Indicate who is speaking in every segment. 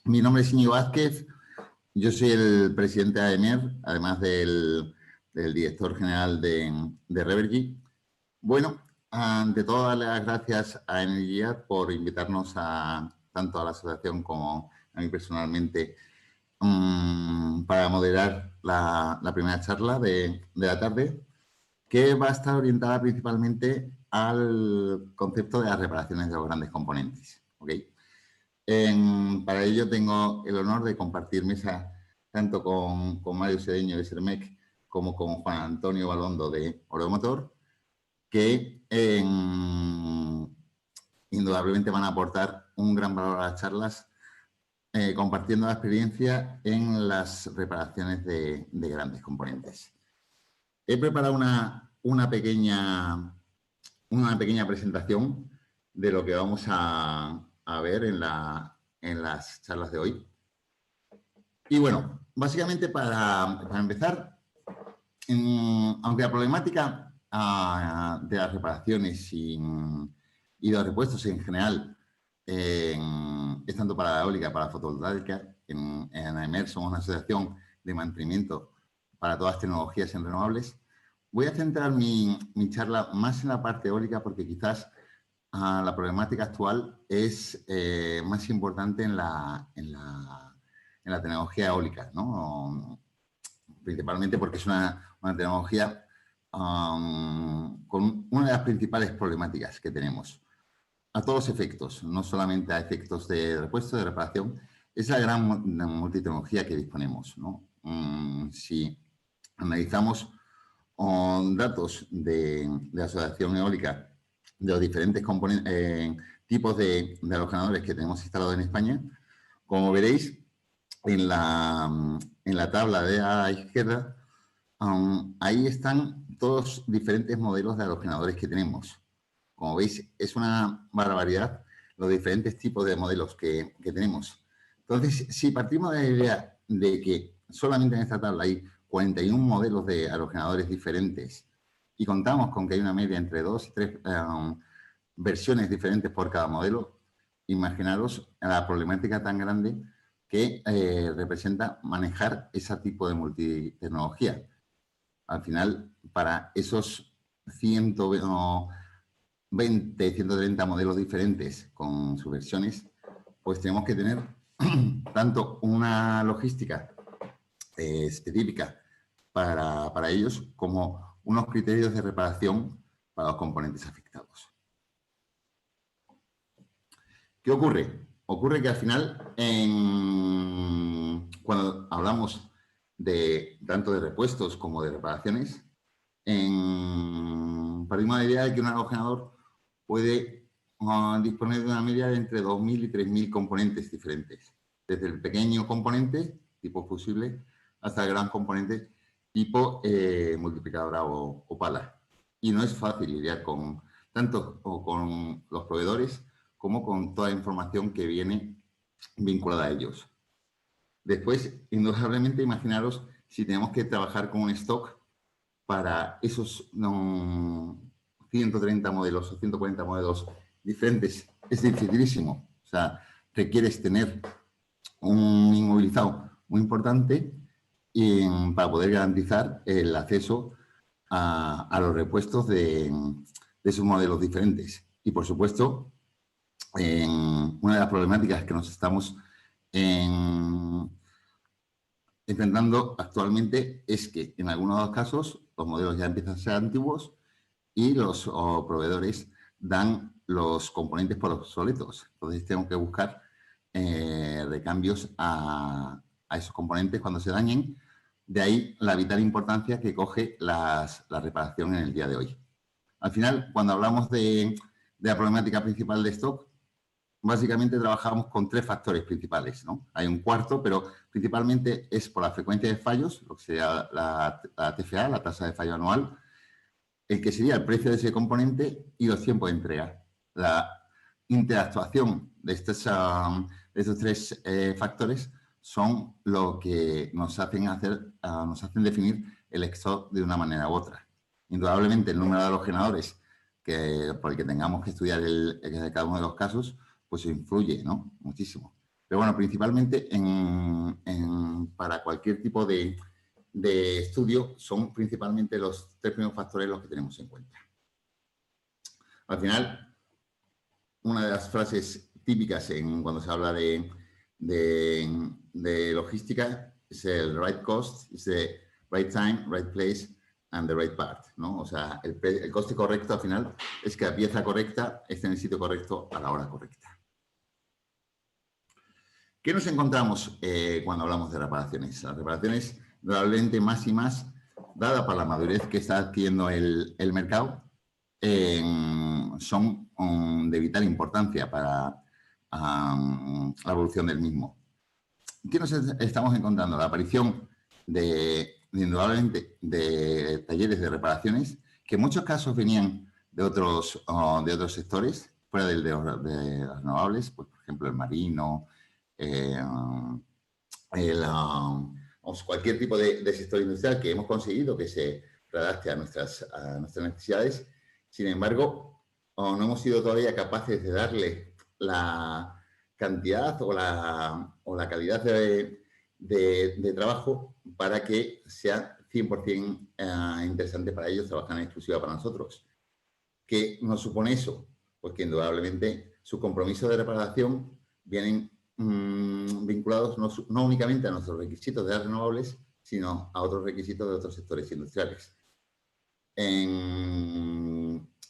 Speaker 1: Mi nombre es Íñigo Vázquez, yo soy el presidente de AEMER, además del director general de Revergy. Bueno, ante todo, darle las gracias a Energía por invitarnos tanto a la asociación como a mí personalmente para moderar la primera charla de la tarde, que va a estar orientada principalmente al concepto de las reparaciones de los grandes componentes. ¿Okay? Para ello tengo el honor de compartir mesa tanto con Mario Sedeño de Sermec como con Juan Antonio Balondo de Oromotor, que indudablemente van a aportar un gran valor a las charlas compartiendo la experiencia en las reparaciones de grandes componentes. He preparado una pequeña presentación de lo que vamos a ver en las charlas de hoy. Y bueno, básicamente para empezar, aunque la problemática de las reparaciones y de los repuestos en general es tanto para la eólica, para la fotovoltaica, en AEMER somos una asociación de mantenimiento para todas las tecnologías en renovables. Voy a centrar mi charla más en la parte eólica porque quizás la problemática actual es más importante en la tecnología eólica, ¿no? Principalmente porque es una tecnología con una de las principales problemáticas que tenemos. A todos los efectos, no solamente a efectos de repuesto, de reparación, es la gran multitecnología que disponemos, ¿no? Si analizamos datos de la asociación eólica de los diferentes tipos de alojanadores que tenemos instalados en España, como veréis en la tabla de la izquierda, ahí están todos diferentes modelos de alojanadores que tenemos. Como veis, es una barbaridad los diferentes tipos de modelos que tenemos. Entonces, si partimos de la idea de que solamente en esta tabla hay 41 modelos de halogenadores diferentes y contamos con que hay una media entre 2 y 3 versiones diferentes por cada modelo, imaginaros la problemática tan grande que representa manejar ese tipo de multitecnología. Al final, para esos 120, 130 modelos diferentes con sus versiones, pues tenemos que tener tanto una logística específica para ellos como unos criterios de reparación para los componentes afectados. ¿Qué ocurre? Ocurre que al final, cuando hablamos tanto de repuestos como de reparaciones, partimos de la idea de que un halogenador puede disponer de una media de entre 2.000 y 3.000 componentes diferentes. Desde el pequeño componente, tipo fusible, hasta el gran componente, tipo multiplicadora o pala. Y no es fácil lidiar tanto con los proveedores como con toda la información que viene vinculada a ellos. Después, indudablemente, imaginaros si tenemos que trabajar con un stock para esos 130 modelos o 140 modelos diferentes. Es dificilísimo. O sea, requieres tener un inmovilizado muy importante para poder garantizar el acceso a los repuestos de esos modelos diferentes. Y, por supuesto, una de las problemáticas que nos estamos enfrentando actualmente es que en algunos de los casos los modelos ya empiezan a ser antiguos y los proveedores dan los componentes por obsoletos. Entonces tengo que buscar recambios a esos componentes cuando se dañen. De ahí la vital importancia que coge la reparación en el día de hoy. Al final, cuando hablamos de la problemática principal de stock, básicamente trabajamos con 3 factores principales, ¿no? Hay un cuarto, pero principalmente es por la frecuencia de fallos, lo que sería la TFA, la tasa de fallo anual, el que sería el precio de ese componente y los tiempos de entrega. La interactuación de estos 3 factores son lo que nos hacen definir el stock de una manera u otra. Indudablemente, el número de halogenadores por el que tengamos que estudiar cada uno de los casos, pues influye, ¿no? Muchísimo. Pero bueno, principalmente para cualquier tipo de estudio son principalmente los 3 primeros factores los que tenemos en cuenta. Al final, una de las frases típicas cuando se habla de logística es el right cost, es the right time, right place and the right part, ¿no? O sea, el coste correcto al final es que la pieza correcta esté en el sitio correcto a la hora correcta. ¿Qué nos encontramos cuando hablamos de reparaciones? Las reparaciones, probablemente más y más, dada por la madurez que está adquiriendo el mercado, son de vital importancia para la evolución del mismo. ¿Qué nos estamos encontrando? La aparición indudablemente de talleres de reparaciones que en muchos casos venían de otros sectores, fuera de las renovables, pues, por ejemplo, el marino, cualquier tipo de sector industrial que hemos conseguido que se readapte a nuestras necesidades. Sin embargo, no hemos sido todavía capaces de darle la cantidad o la calidad de trabajo para que sea 100% interesante para ellos trabajar en exclusiva para nosotros. ¿Qué nos supone eso? Pues que indudablemente su compromiso de reparación vienen vinculados no únicamente a nuestros requisitos de las renovables, sino a otros requisitos de otros sectores industriales.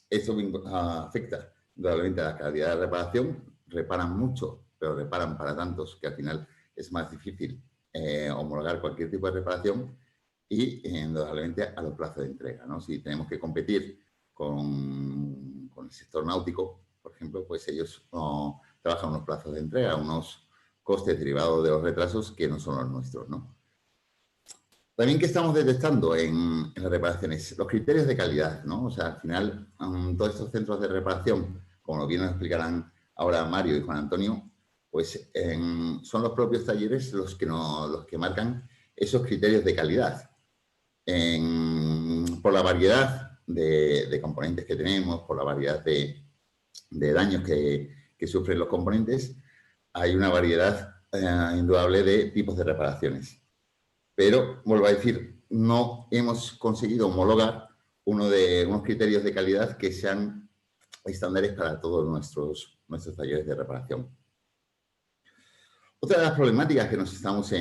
Speaker 1: Esto afecta indudablemente a la calidad de reparación. Reparan mucho, pero reparan para tantos que al final es más difícil homologar cualquier tipo de reparación y indudablemente a los plazos de entrega, ¿no? Si tenemos que competir con el sector náutico, por ejemplo, pues ellos trabajan unos plazos de entrega, unos costes derivados de los retrasos que no son los nuestros, ¿no? También, ¿qué estamos detectando en las reparaciones? Los criterios de calidad, ¿no? O sea, al final, todos estos centros de reparación, como bien nos explicarán ahora Mario y Juan Antonio, pues son los propios talleres los que marcan esos criterios de calidad. Por la variedad de componentes que tenemos, por la variedad de daños que sufren los componentes, hay una variedad indudable de tipos de reparaciones. Pero, vuelvo a decir, no hemos conseguido homologar unos criterios de calidad que sean estándares para todos nuestros talleres de reparación. Otra de las problemáticas que nos estamos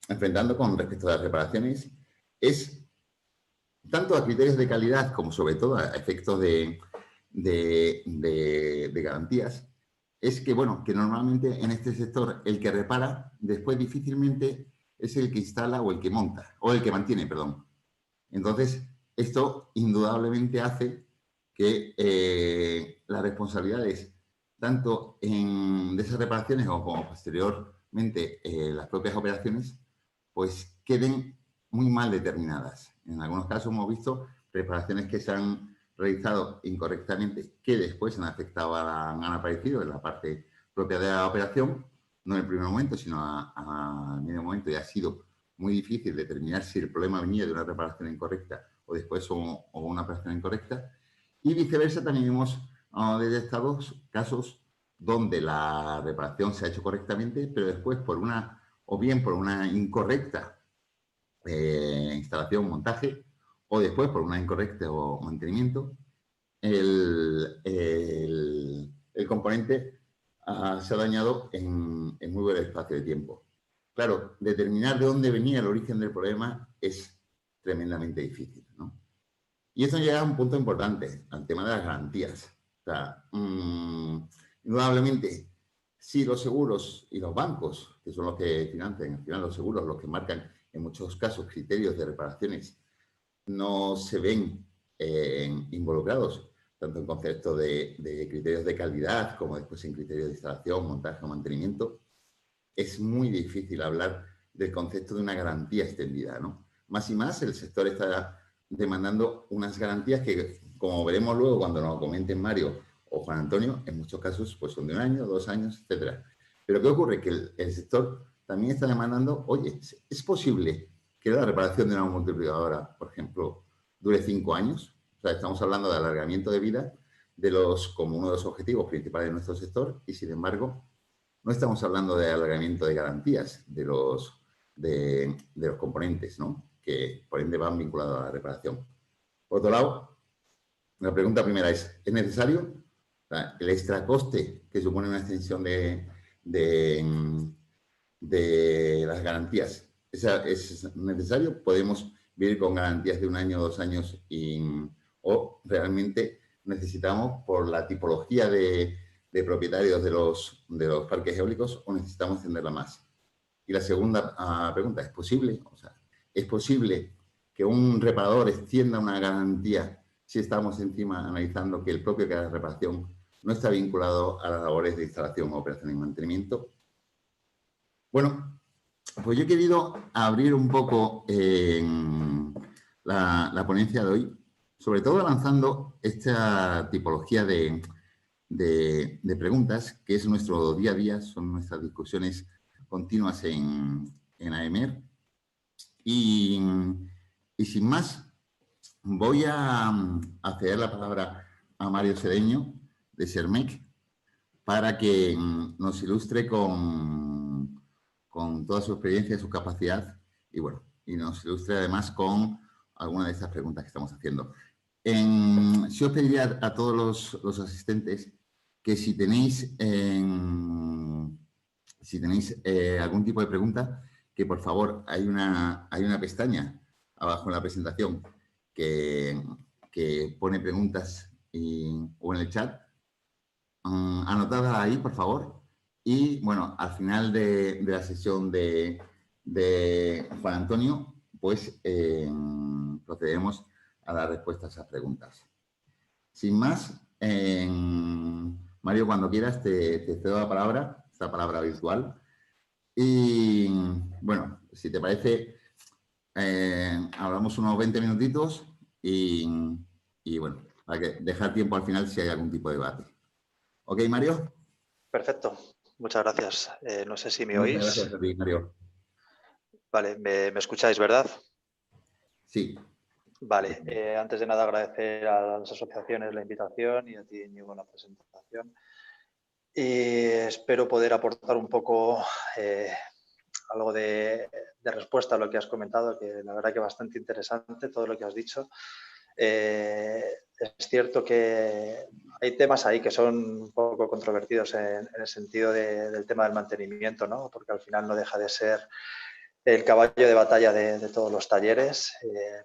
Speaker 1: enfrentando con respecto a las reparaciones es tanto a criterios de calidad como sobre todo a efectos de garantías, es que, bueno, que normalmente en este sector el que repara después difícilmente es el que instala o el que monta, o el que mantiene, perdón. Entonces, esto indudablemente hace que las responsabilidades, tanto de esas reparaciones o como posteriormente las propias operaciones, pues queden muy mal determinadas. En algunos casos hemos visto reparaciones que se han realizado incorrectamente, que después han aparecido en la parte propia de la operación, no en el primer momento, sino a medio momento, y ha sido muy difícil determinar si el problema venía de una reparación incorrecta o después o una operación incorrecta. Y viceversa, también hemos detectado casos donde la reparación se ha hecho correctamente, pero después por una incorrecta instalación, montaje, o después por una incorrecta mantenimiento, el componente se ha dañado en muy breve espacio de tiempo. Claro, determinar de dónde venía el origen del problema es tremendamente difícil, ¿no? Y esto llega a un punto importante, al tema de las garantías. O sea, indudablemente, si los seguros y los bancos, que son los que financian, al final los seguros, los que marcan en muchos casos criterios de reparaciones, no se ven involucrados tanto en concepto de criterios de calidad como después en criterios de instalación, montaje o mantenimiento, es muy difícil hablar del concepto de una garantía extendida, ¿no? Más y más el sector está demandando unas garantías que, como veremos luego cuando nos comenten Mario o Juan Antonio, en muchos casos pues son de 1 año, 2 años, etc. Pero ¿qué ocurre? Que el sector también está demandando, oye, ¿es posible que la reparación de una multiplicadora, por ejemplo, dure 5 años? O sea, estamos hablando de alargamiento de vida, como uno de los objetivos principales de nuestro sector y, sin embargo, no estamos hablando de alargamiento de garantías de los componentes, ¿no? Que, por ende, van vinculados a la reparación. Por otro lado, la pregunta primera ¿es necesario? O sea, el extracoste que supone una extensión de las garantías, ¿es necesario? ¿Podemos vivir con garantías de 1 año, 2 años o realmente necesitamos, por la tipología de propietarios de los parques eólicos, o necesitamos extenderla más? Y la segunda pregunta, ¿es posible? O sea, ¿es posible que un reparador extienda una garantía si estamos encima analizando que el propio que haga reparación no está vinculado a las labores de instalación, operación y mantenimiento? Bueno, pues yo he querido abrir un poco la ponencia de hoy, sobre todo lanzando esta tipología de preguntas, que es nuestro día a día, son nuestras discusiones continuas en AEMER. Y sin más, voy a ceder la palabra a Mario Sedeño, de Sermec, para que nos ilustre con toda su experiencia, su capacidad y, bueno, y nos ilustre además con alguna de estas preguntas que estamos haciendo. Sí os pediría a todos los asistentes que si tenéis algún tipo de pregunta, que por favor hay una pestaña abajo en la presentación que pone preguntas o en el chat. Anotada ahí, por favor. Y, bueno, al final de la sesión de Juan Antonio, pues procederemos a dar respuesta a esas preguntas. Sin más, Mario, cuando quieras, te cedo la palabra, esta palabra virtual. Y, bueno, si te parece, hablamos unos 20 minutitos y, bueno, para que dejar tiempo al final si hay algún tipo de debate. ¿Ok, Mario?
Speaker 2: Perfecto, muchas gracias. No sé si me
Speaker 1: Muchas
Speaker 2: oís.
Speaker 1: gracias a ti, Mario.
Speaker 2: Vale, ¿me escucháis, verdad?
Speaker 1: Sí.
Speaker 2: Vale, antes de nada agradecer a las asociaciones la invitación y a ti, Íñigo, la presentación. Y espero poder aportar un poco algo de respuesta a lo que has comentado, que la verdad que bastante interesante todo lo que has dicho. Es cierto que hay temas ahí que son un poco controvertidos en el sentido del tema del mantenimiento, ¿no? Porque al final no deja de ser el caballo de batalla de todos los talleres.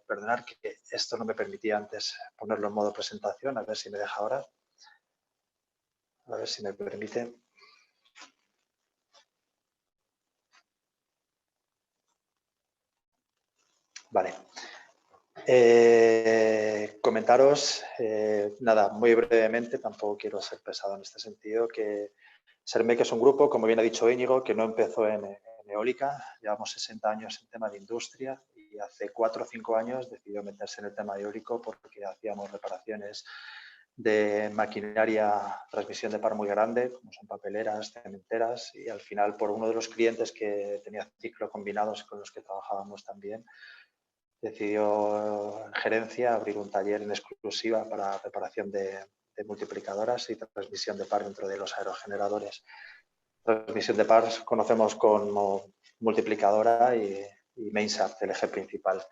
Speaker 2: Perdonad que esto no me permitía antes ponerlo en modo presentación, a ver si me deja ahora. A ver si me permite. Vale. Comentaros, nada, muy brevemente, tampoco quiero ser pesado en este sentido, que Sermec es un grupo, como bien ha dicho Íñigo, que no empezó en eólica, llevamos 60 años en tema de industria y hace 4 o 5 años decidió meterse en el tema eólico porque hacíamos reparaciones de maquinaria, transmisión de par muy grande, como son papeleras, cementeras, y al final por uno de los clientes que tenía ciclo combinados con los que trabajábamos también, decidió en gerencia abrir un taller en exclusiva para reparación de multiplicadoras y transmisión de par dentro de los aerogeneradores. Transmisión de par conocemos como multiplicadora y MainSAP, el eje principal.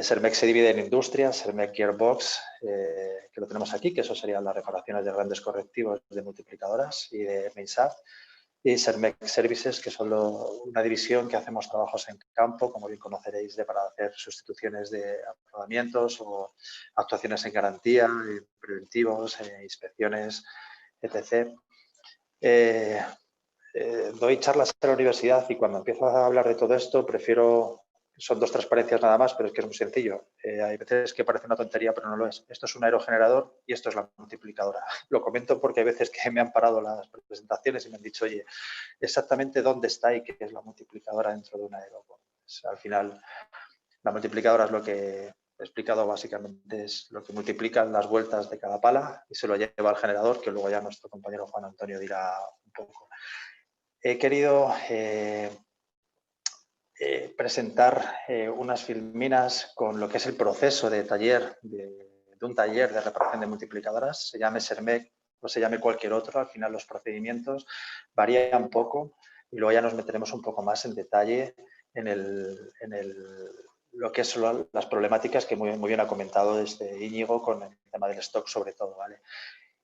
Speaker 2: Sermec se divide en industrias, Sermec Gearbox, que lo tenemos aquí, que eso serían las reparaciones de grandes correctivos de multiplicadoras y de MainSAP, y Sermec Services, que son una división que hacemos trabajos en campo, como bien conoceréis, para hacer sustituciones de rodamientos o actuaciones en garantía, preventivos, inspecciones, etc. Doy charlas en la universidad y cuando empiezo a hablar de todo esto prefiero... Son 2 transparencias nada más, pero es que es muy sencillo. Hay veces que parece una tontería, pero no lo es. Esto es un aerogenerador y esto es la multiplicadora. Lo comento porque hay veces que me han parado las presentaciones y me han dicho, oye, exactamente dónde está y qué es la multiplicadora dentro de un aeropuerto. Pues, al final, la multiplicadora es lo que he explicado básicamente, es lo que multiplica las vueltas de cada pala y se lo lleva al generador, que luego ya nuestro compañero Juan Antonio dirá un poco. He querido presentar unas filminas con lo que es el proceso de taller de un taller de reparación de multiplicadoras, se llame Sermec o se llame cualquier otro, al final los procedimientos varían un poco y luego ya nos meteremos un poco más en detalle en lo que son las problemáticas que muy bien ha comentado desde Íñigo con el tema del stock sobre todo, ¿vale?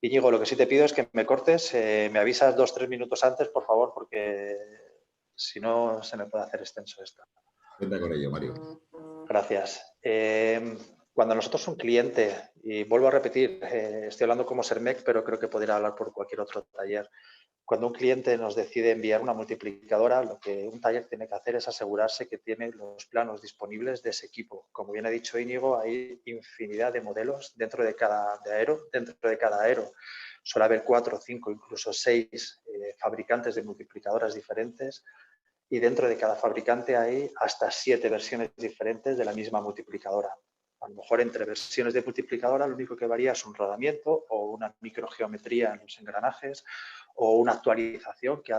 Speaker 2: Íñigo, lo que sí te pido es que me cortes, me avisas 2 o 3 minutos antes, por favor, porque si no se me puede hacer extenso esto.
Speaker 1: Cuenta con ello, Mario.
Speaker 2: Gracias. Cuando nosotros un cliente, y vuelvo a repetir, estoy hablando como Sermec, pero creo que podría hablar por cualquier otro taller. Cuando un cliente nos decide enviar una multiplicadora, lo que un taller tiene que hacer es asegurarse que tiene los planos disponibles de ese equipo. Como bien ha dicho Íñigo, hay infinidad de modelos dentro de cada aero. Suele haber 4, 5, incluso 6 fabricantes de multiplicadoras diferentes y dentro de cada fabricante hay hasta 7 versiones diferentes de la misma multiplicadora. A lo mejor entre versiones de multiplicadora lo único que varía es un rodamiento o una microgeometría en los engranajes o una actualización que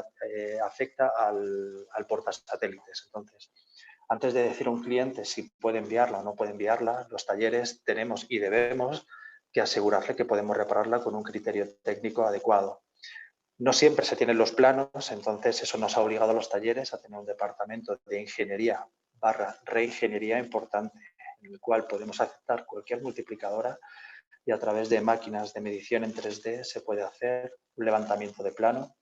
Speaker 2: afecta al portasatélites. Entonces, antes de decir a un cliente si puede enviarla o no puede enviarla, los talleres tenemos y debemos que asegurarle que podemos repararla con un criterio técnico adecuado. No siempre se tienen los planos, entonces eso nos ha obligado a los talleres a tener un departamento de ingeniería / reingeniería importante, en el cual podemos aceptar cualquier multiplicadora y a través de máquinas de medición en 3D se puede hacer un levantamiento de plano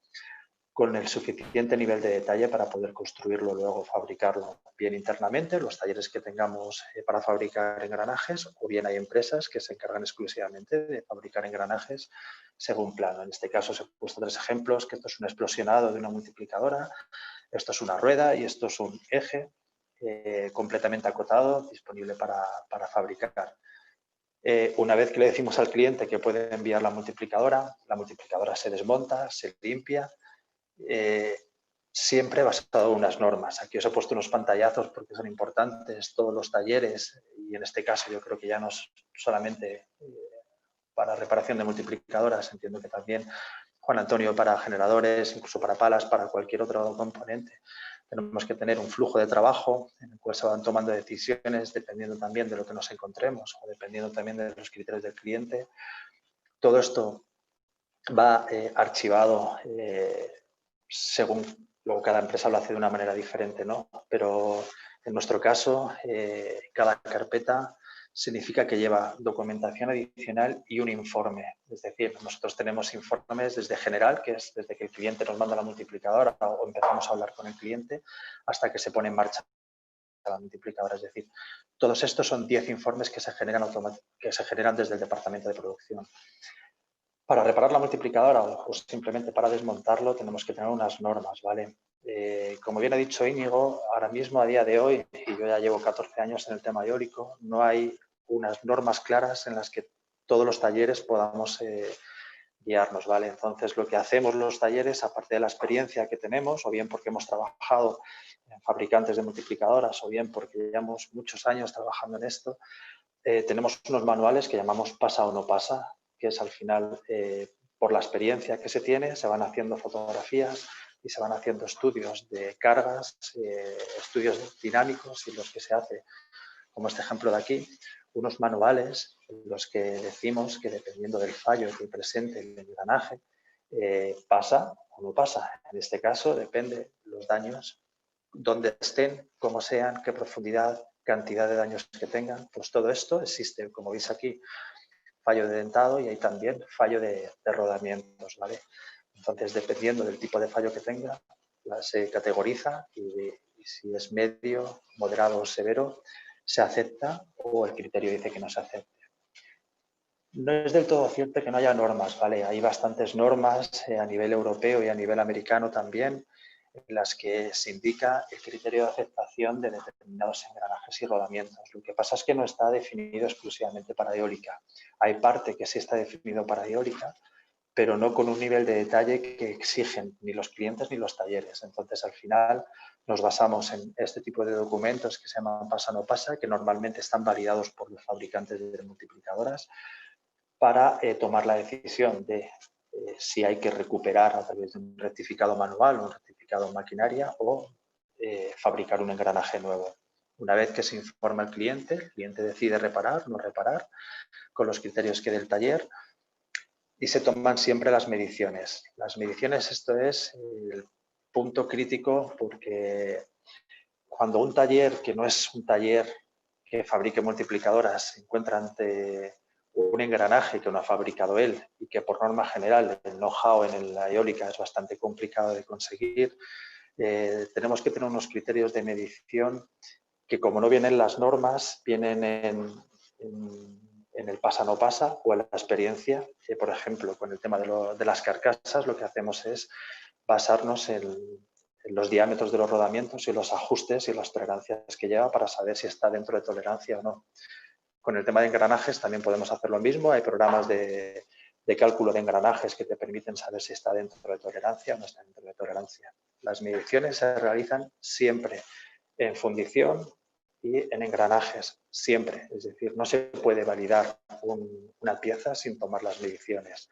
Speaker 2: con el suficiente nivel de detalle para poder construirlo luego, fabricarlo bien internamente, los talleres que tengamos para fabricar engranajes, o bien hay empresas que se encargan exclusivamente de fabricar engranajes según plano. En este caso os he puesto 3 ejemplos, que esto es un explosionado de una multiplicadora, esto es una rueda y esto es un eje completamente acotado, disponible para fabricar. Una vez que le decimos al cliente que puede enviar la multiplicadora se desmonta, se limpia, siempre basado en unas normas. Aquí os he puesto unos pantallazos porque son importantes todos los talleres y en este caso yo creo que ya no es solamente para reparación de multiplicadoras, entiendo que también Juan Antonio para generadores, incluso para palas, para cualquier otro componente. Tenemos que tener un flujo de trabajo en el cual se van tomando decisiones dependiendo también de lo que nos encontremos o dependiendo también de los criterios del cliente. Todo esto va archivado según luego cada empresa lo hace de una manera diferente, ¿no? Pero en nuestro caso, cada carpeta significa que lleva documentación adicional y un informe. Es decir, nosotros tenemos informes desde general, que es desde que el cliente nos manda la multiplicadora o empezamos a hablar con el cliente, hasta que se pone en marcha la multiplicadora. Es decir, todos estos son 10 informes que se generan desde el departamento de producción. Para reparar la multiplicadora o simplemente para desmontarlo tenemos que tener unas normas, ¿vale? Como bien ha dicho Íñigo, ahora mismo a día de hoy, y yo ya llevo 14 años en el tema eólico, no hay unas normas claras en las que todos los talleres podamos guiarnos, ¿vale? Entonces lo que hacemos los talleres, aparte de la experiencia que tenemos, o bien porque hemos trabajado en fabricantes de multiplicadoras, o bien porque llevamos muchos años trabajando en esto, tenemos unos manuales que llamamos pasa o no pasa, que es al final, por la experiencia que se tiene, se van haciendo fotografías y se van haciendo estudios de cargas, estudios dinámicos y los que se hace, como este ejemplo de aquí, unos manuales en los que decimos que dependiendo del fallo que presente el engranaje, pasa o no pasa. En este caso depende los daños, dónde estén, cómo sean, qué profundidad, cantidad de daños que tengan, pues todo esto existe, como veis aquí, fallo de dentado y hay también fallo de rodamientos, ¿vale? Entonces, dependiendo del tipo de fallo que tenga, se categoriza y si es medio, moderado o severo, se acepta o el criterio dice que no se acepte. No es del todo cierto que no haya normas, ¿vale? Hay bastantes normas a nivel europeo y a nivel americano también, en las que se indica el criterio de aceptación de determinados engranajes y rodamientos. Lo que pasa es que no está definido exclusivamente para eólica. Hay parte que sí está definido para eólica, pero no con un nivel de detalle que exigen ni los clientes ni los talleres. Entonces, al final, nos basamos en este tipo de documentos que se llaman pasa o no pasa, que normalmente están validados por los fabricantes de multiplicadoras, para tomar la decisión de si hay que recuperar a través de un rectificado manual o un rectificado en maquinaria o fabricar un engranaje nuevo. Una vez que se informa al cliente, el cliente decide reparar, no reparar, con los criterios que dé el taller, y se toman siempre las mediciones. Las mediciones, esto es el punto crítico, porque cuando un taller, que no es un taller que fabrique multiplicadoras, se encuentra ante un engranaje que no ha fabricado él y que por norma general el know-how en la eólica es bastante complicado de conseguir, tenemos que tener unos criterios de medición que, como no vienen las normas, vienen en el pasa no pasa o en la experiencia. Por ejemplo, con el tema de las carcasas, lo que hacemos es basarnos en los diámetros de los rodamientos y los ajustes y las tolerancias que lleva para saber si está dentro de tolerancia o no. Con el tema de engranajes también podemos hacer lo mismo. Hay programas de cálculo de engranajes que te permiten saber si está dentro de tolerancia o no está dentro de tolerancia. Las mediciones se realizan siempre en fundición y en engranajes, siempre. Es decir, no se puede validar una pieza sin tomar las mediciones.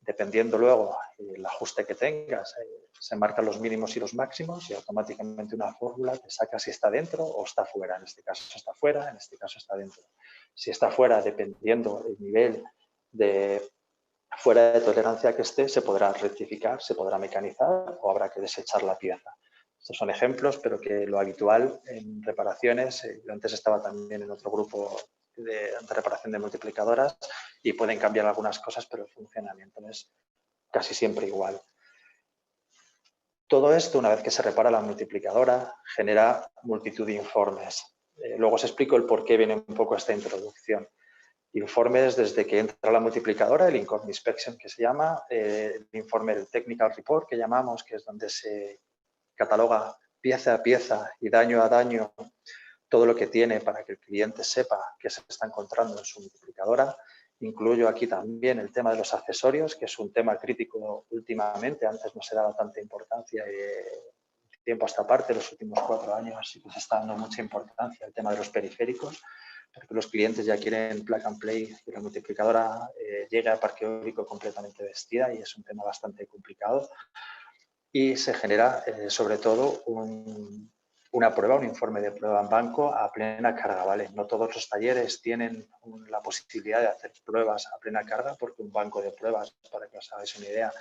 Speaker 2: Dependiendo luego el ajuste que tengas, se marcan los mínimos y los máximos y automáticamente una fórmula te saca si está dentro o está fuera. En este caso está fuera, en este caso está dentro. Si está fuera, dependiendo el nivel de fuera de tolerancia que esté, se podrá rectificar, se podrá mecanizar o habrá que desechar la pieza. Estos son ejemplos, pero que lo habitual en reparaciones, yo antes estaba también en otro grupo de reparación de multiplicadoras y pueden cambiar algunas cosas, pero el funcionamiento es casi siempre igual. Todo esto, una vez que se repara la multiplicadora, genera multitud de informes. Luego os explico el por qué viene un poco esta introducción. Informes desde que entra la multiplicadora, el Income Inspection que se llama, el informe del Technical Report que llamamos, que es donde se cataloga pieza a pieza y daño a daño todo lo que tiene para que el cliente sepa qué se está encontrando en su multiplicadora. Incluyo aquí también el tema de los accesorios, que es un tema crítico últimamente. Antes no se daba tanta importancia y tiempo a esta parte, los últimos 4 años sí que se está dando mucha importancia el tema de los periféricos, porque los clientes ya quieren plug and play y la multiplicadora llega a parque eólico completamente vestida y es un tema bastante complicado. Y se genera sobre todo una prueba, un informe de prueba en banco a plena carga, ¿vale? No todos los talleres tienen la posibilidad de hacer pruebas a plena carga, porque un banco de pruebas, para que os hagáis una idea,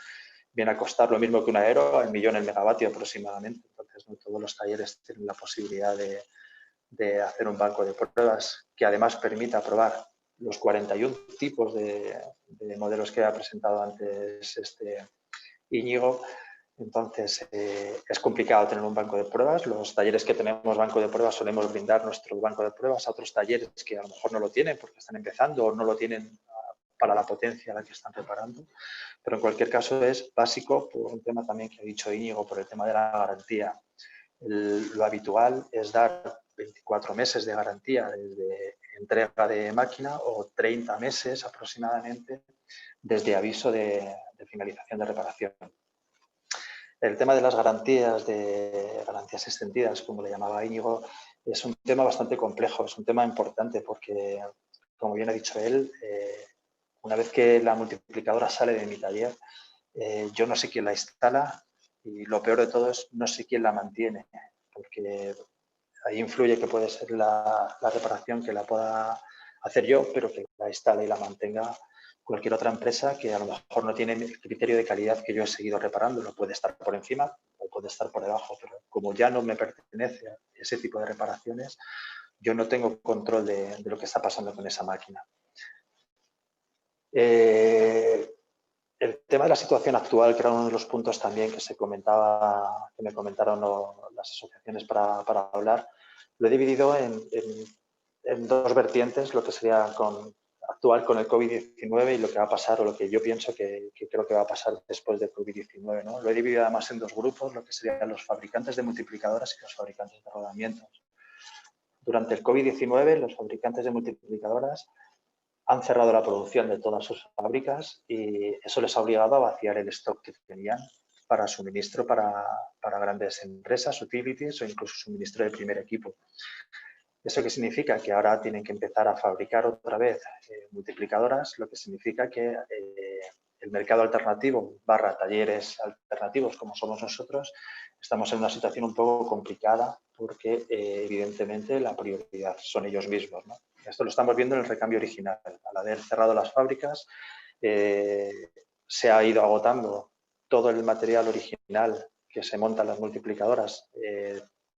Speaker 2: viene a costar lo mismo que un aero, al millón el megavatio aproximadamente. Entonces, no todos los talleres tienen la posibilidad de hacer un banco de pruebas que además permita probar los 41 tipos de modelos que ha presentado antes Íñigo. Entonces, es complicado tener un banco de pruebas. Los talleres que tenemos banco de pruebas solemos brindar nuestro banco de pruebas a otros talleres que a lo mejor no lo tienen porque están empezando o no lo tienen para la potencia a la que están reparando. Pero en cualquier caso es básico por un tema también que ha dicho Íñigo, por el tema de la garantía. Lo habitual es dar 24 meses de garantía desde entrega de máquina o 30 meses aproximadamente desde aviso de finalización de reparación. El tema de las garantías extendidas, como le llamaba Íñigo, es un tema bastante complejo, es un tema importante porque, como bien ha dicho él, una vez que la multiplicadora sale de mi taller, yo no sé quién la instala y lo peor de todo es no sé quién la mantiene, porque ahí influye que puede ser la reparación que la pueda hacer yo, pero que la instale y la mantenga cualquier otra empresa que a lo mejor no tiene el criterio de calidad que yo he seguido reparando. Lo puede estar por encima o puede estar por debajo, pero como ya no me pertenece a ese tipo de reparaciones, yo no tengo control de lo que está pasando con esa máquina. El tema de la situación actual, que era uno de los puntos también que se comentaba, que me comentaron las asociaciones para hablar, lo he dividido en dos vertientes, lo que sería actual con el COVID-19 y lo que va a pasar o lo que yo pienso que creo que va a pasar después del COVID-19, ¿no? Lo he dividido además en dos grupos, lo que serían los fabricantes de multiplicadoras y los fabricantes de rodamientos. Durante el COVID-19, los fabricantes de multiplicadoras han cerrado la producción de todas sus fábricas y eso les ha obligado a vaciar el stock que tenían para suministro para grandes empresas, utilities o incluso suministro de primer equipo. ¿Eso qué significa? Que ahora tienen que empezar a fabricar otra vez multiplicadoras, lo que significa que el mercado alternativo / talleres alternativos como somos nosotros, estamos en una situación un poco complicada porque evidentemente la prioridad son ellos mismos, ¿no? Esto lo estamos viendo en el recambio original. Al haber cerrado las fábricas, se ha ido agotando todo el material original que se monta en las multiplicadoras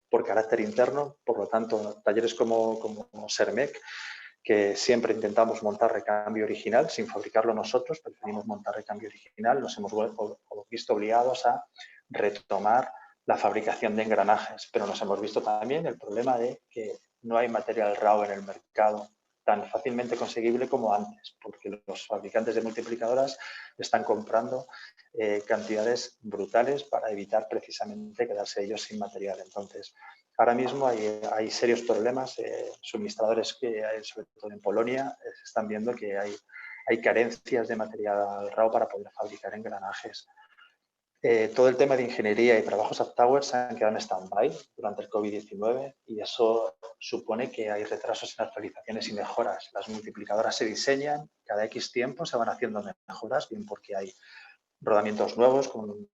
Speaker 2: por carácter interno. Por lo tanto, talleres como Sermec, que siempre intentamos montar recambio original sin fabricarlo nosotros, preferimos montar recambio original, nos hemos visto obligados a retomar la fabricación de engranajes, pero nos hemos visto también el problema de que no hay material raw en el mercado tan fácilmente conseguible como antes, porque los fabricantes de multiplicadoras están comprando cantidades brutales para evitar precisamente quedarse ellos sin material. Entonces, ahora mismo hay serios problemas, suministradores que hay, sobre todo en Polonia, están viendo que hay carencias de material raw para poder fabricar engranajes. Todo el tema de ingeniería y trabajos afterwards se han quedado en stand-by durante el COVID-19 y eso supone que hay retrasos en actualizaciones y mejoras. Las multiplicadoras se diseñan, cada X tiempo se van haciendo mejoras, bien porque hay rodamientos nuevos con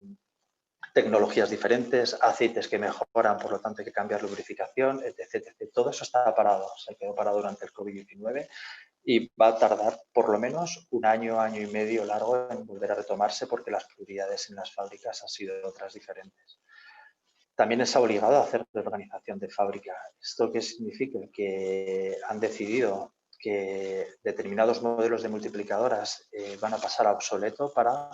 Speaker 2: tecnologías diferentes, aceites que mejoran, por lo tanto hay que cambiar lubrificación, etc. Todo eso está parado, se quedó parado durante el COVID-19 y va a tardar por lo menos un año, año y medio largo en volver a retomarse porque las prioridades en las fábricas han sido otras diferentes. También se ha obligado a hacer reorganización de fábrica. ¿Esto qué significa? Que han decidido que determinados modelos de multiplicadoras van a pasar a obsoleto para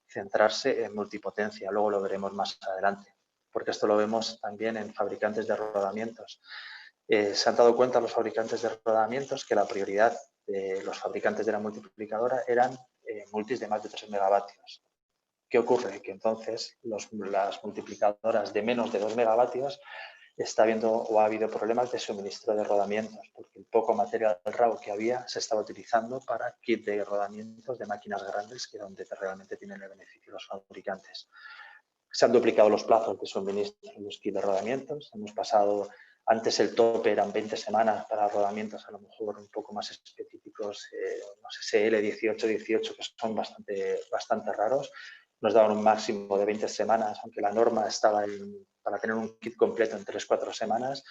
Speaker 2: centrarse en multipotencia. Luego lo veremos más adelante, porque esto lo vemos también en fabricantes de rodamientos. Se han dado cuenta los fabricantes de rodamientos que la prioridad de los fabricantes de la multiplicadora eran multis de más de 3 megavatios. ¿Qué ocurre? Que entonces las multiplicadoras de menos de 2 megavatios está habiendo o ha habido problemas de suministro de rodamientos, porque el poco material raw que había se estaba utilizando para kit de rodamientos de máquinas grandes, que es donde realmente tienen el beneficio los fabricantes. Se han duplicado los plazos de suministro de los kits de rodamientos. Hemos pasado, antes el tope eran 20 semanas para rodamientos a lo mejor un poco más específicos, no sé, CL18, 18, que son bastante raros. Nos daban un máximo de 20 semanas, aunque la norma estaba para tener un kit completo en 3-4 semanas.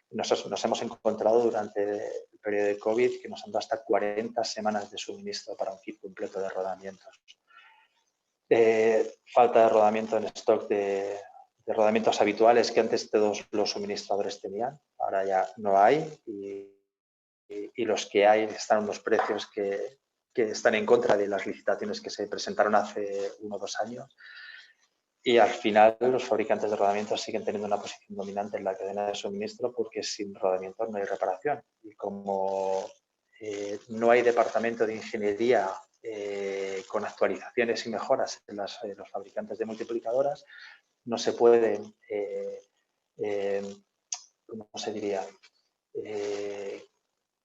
Speaker 2: Nos hemos encontrado durante el periodo de COVID que nos han dado hasta 40 semanas de suministro para un kit completo de rodamientos. Falta de rodamiento en stock de rodamientos habituales que antes todos los suministradores tenían. Ahora ya no hay y los que hay están a unos precios que están en contra de las licitaciones que se presentaron hace 1 o 2 años. Y al final los fabricantes de rodamientos siguen teniendo una posición dominante en la cadena de suministro porque sin rodamientos no hay reparación. Y como no hay departamento de ingeniería con actualizaciones y mejoras en los fabricantes de multiplicadoras, no se pueden, ¿cómo se diría?,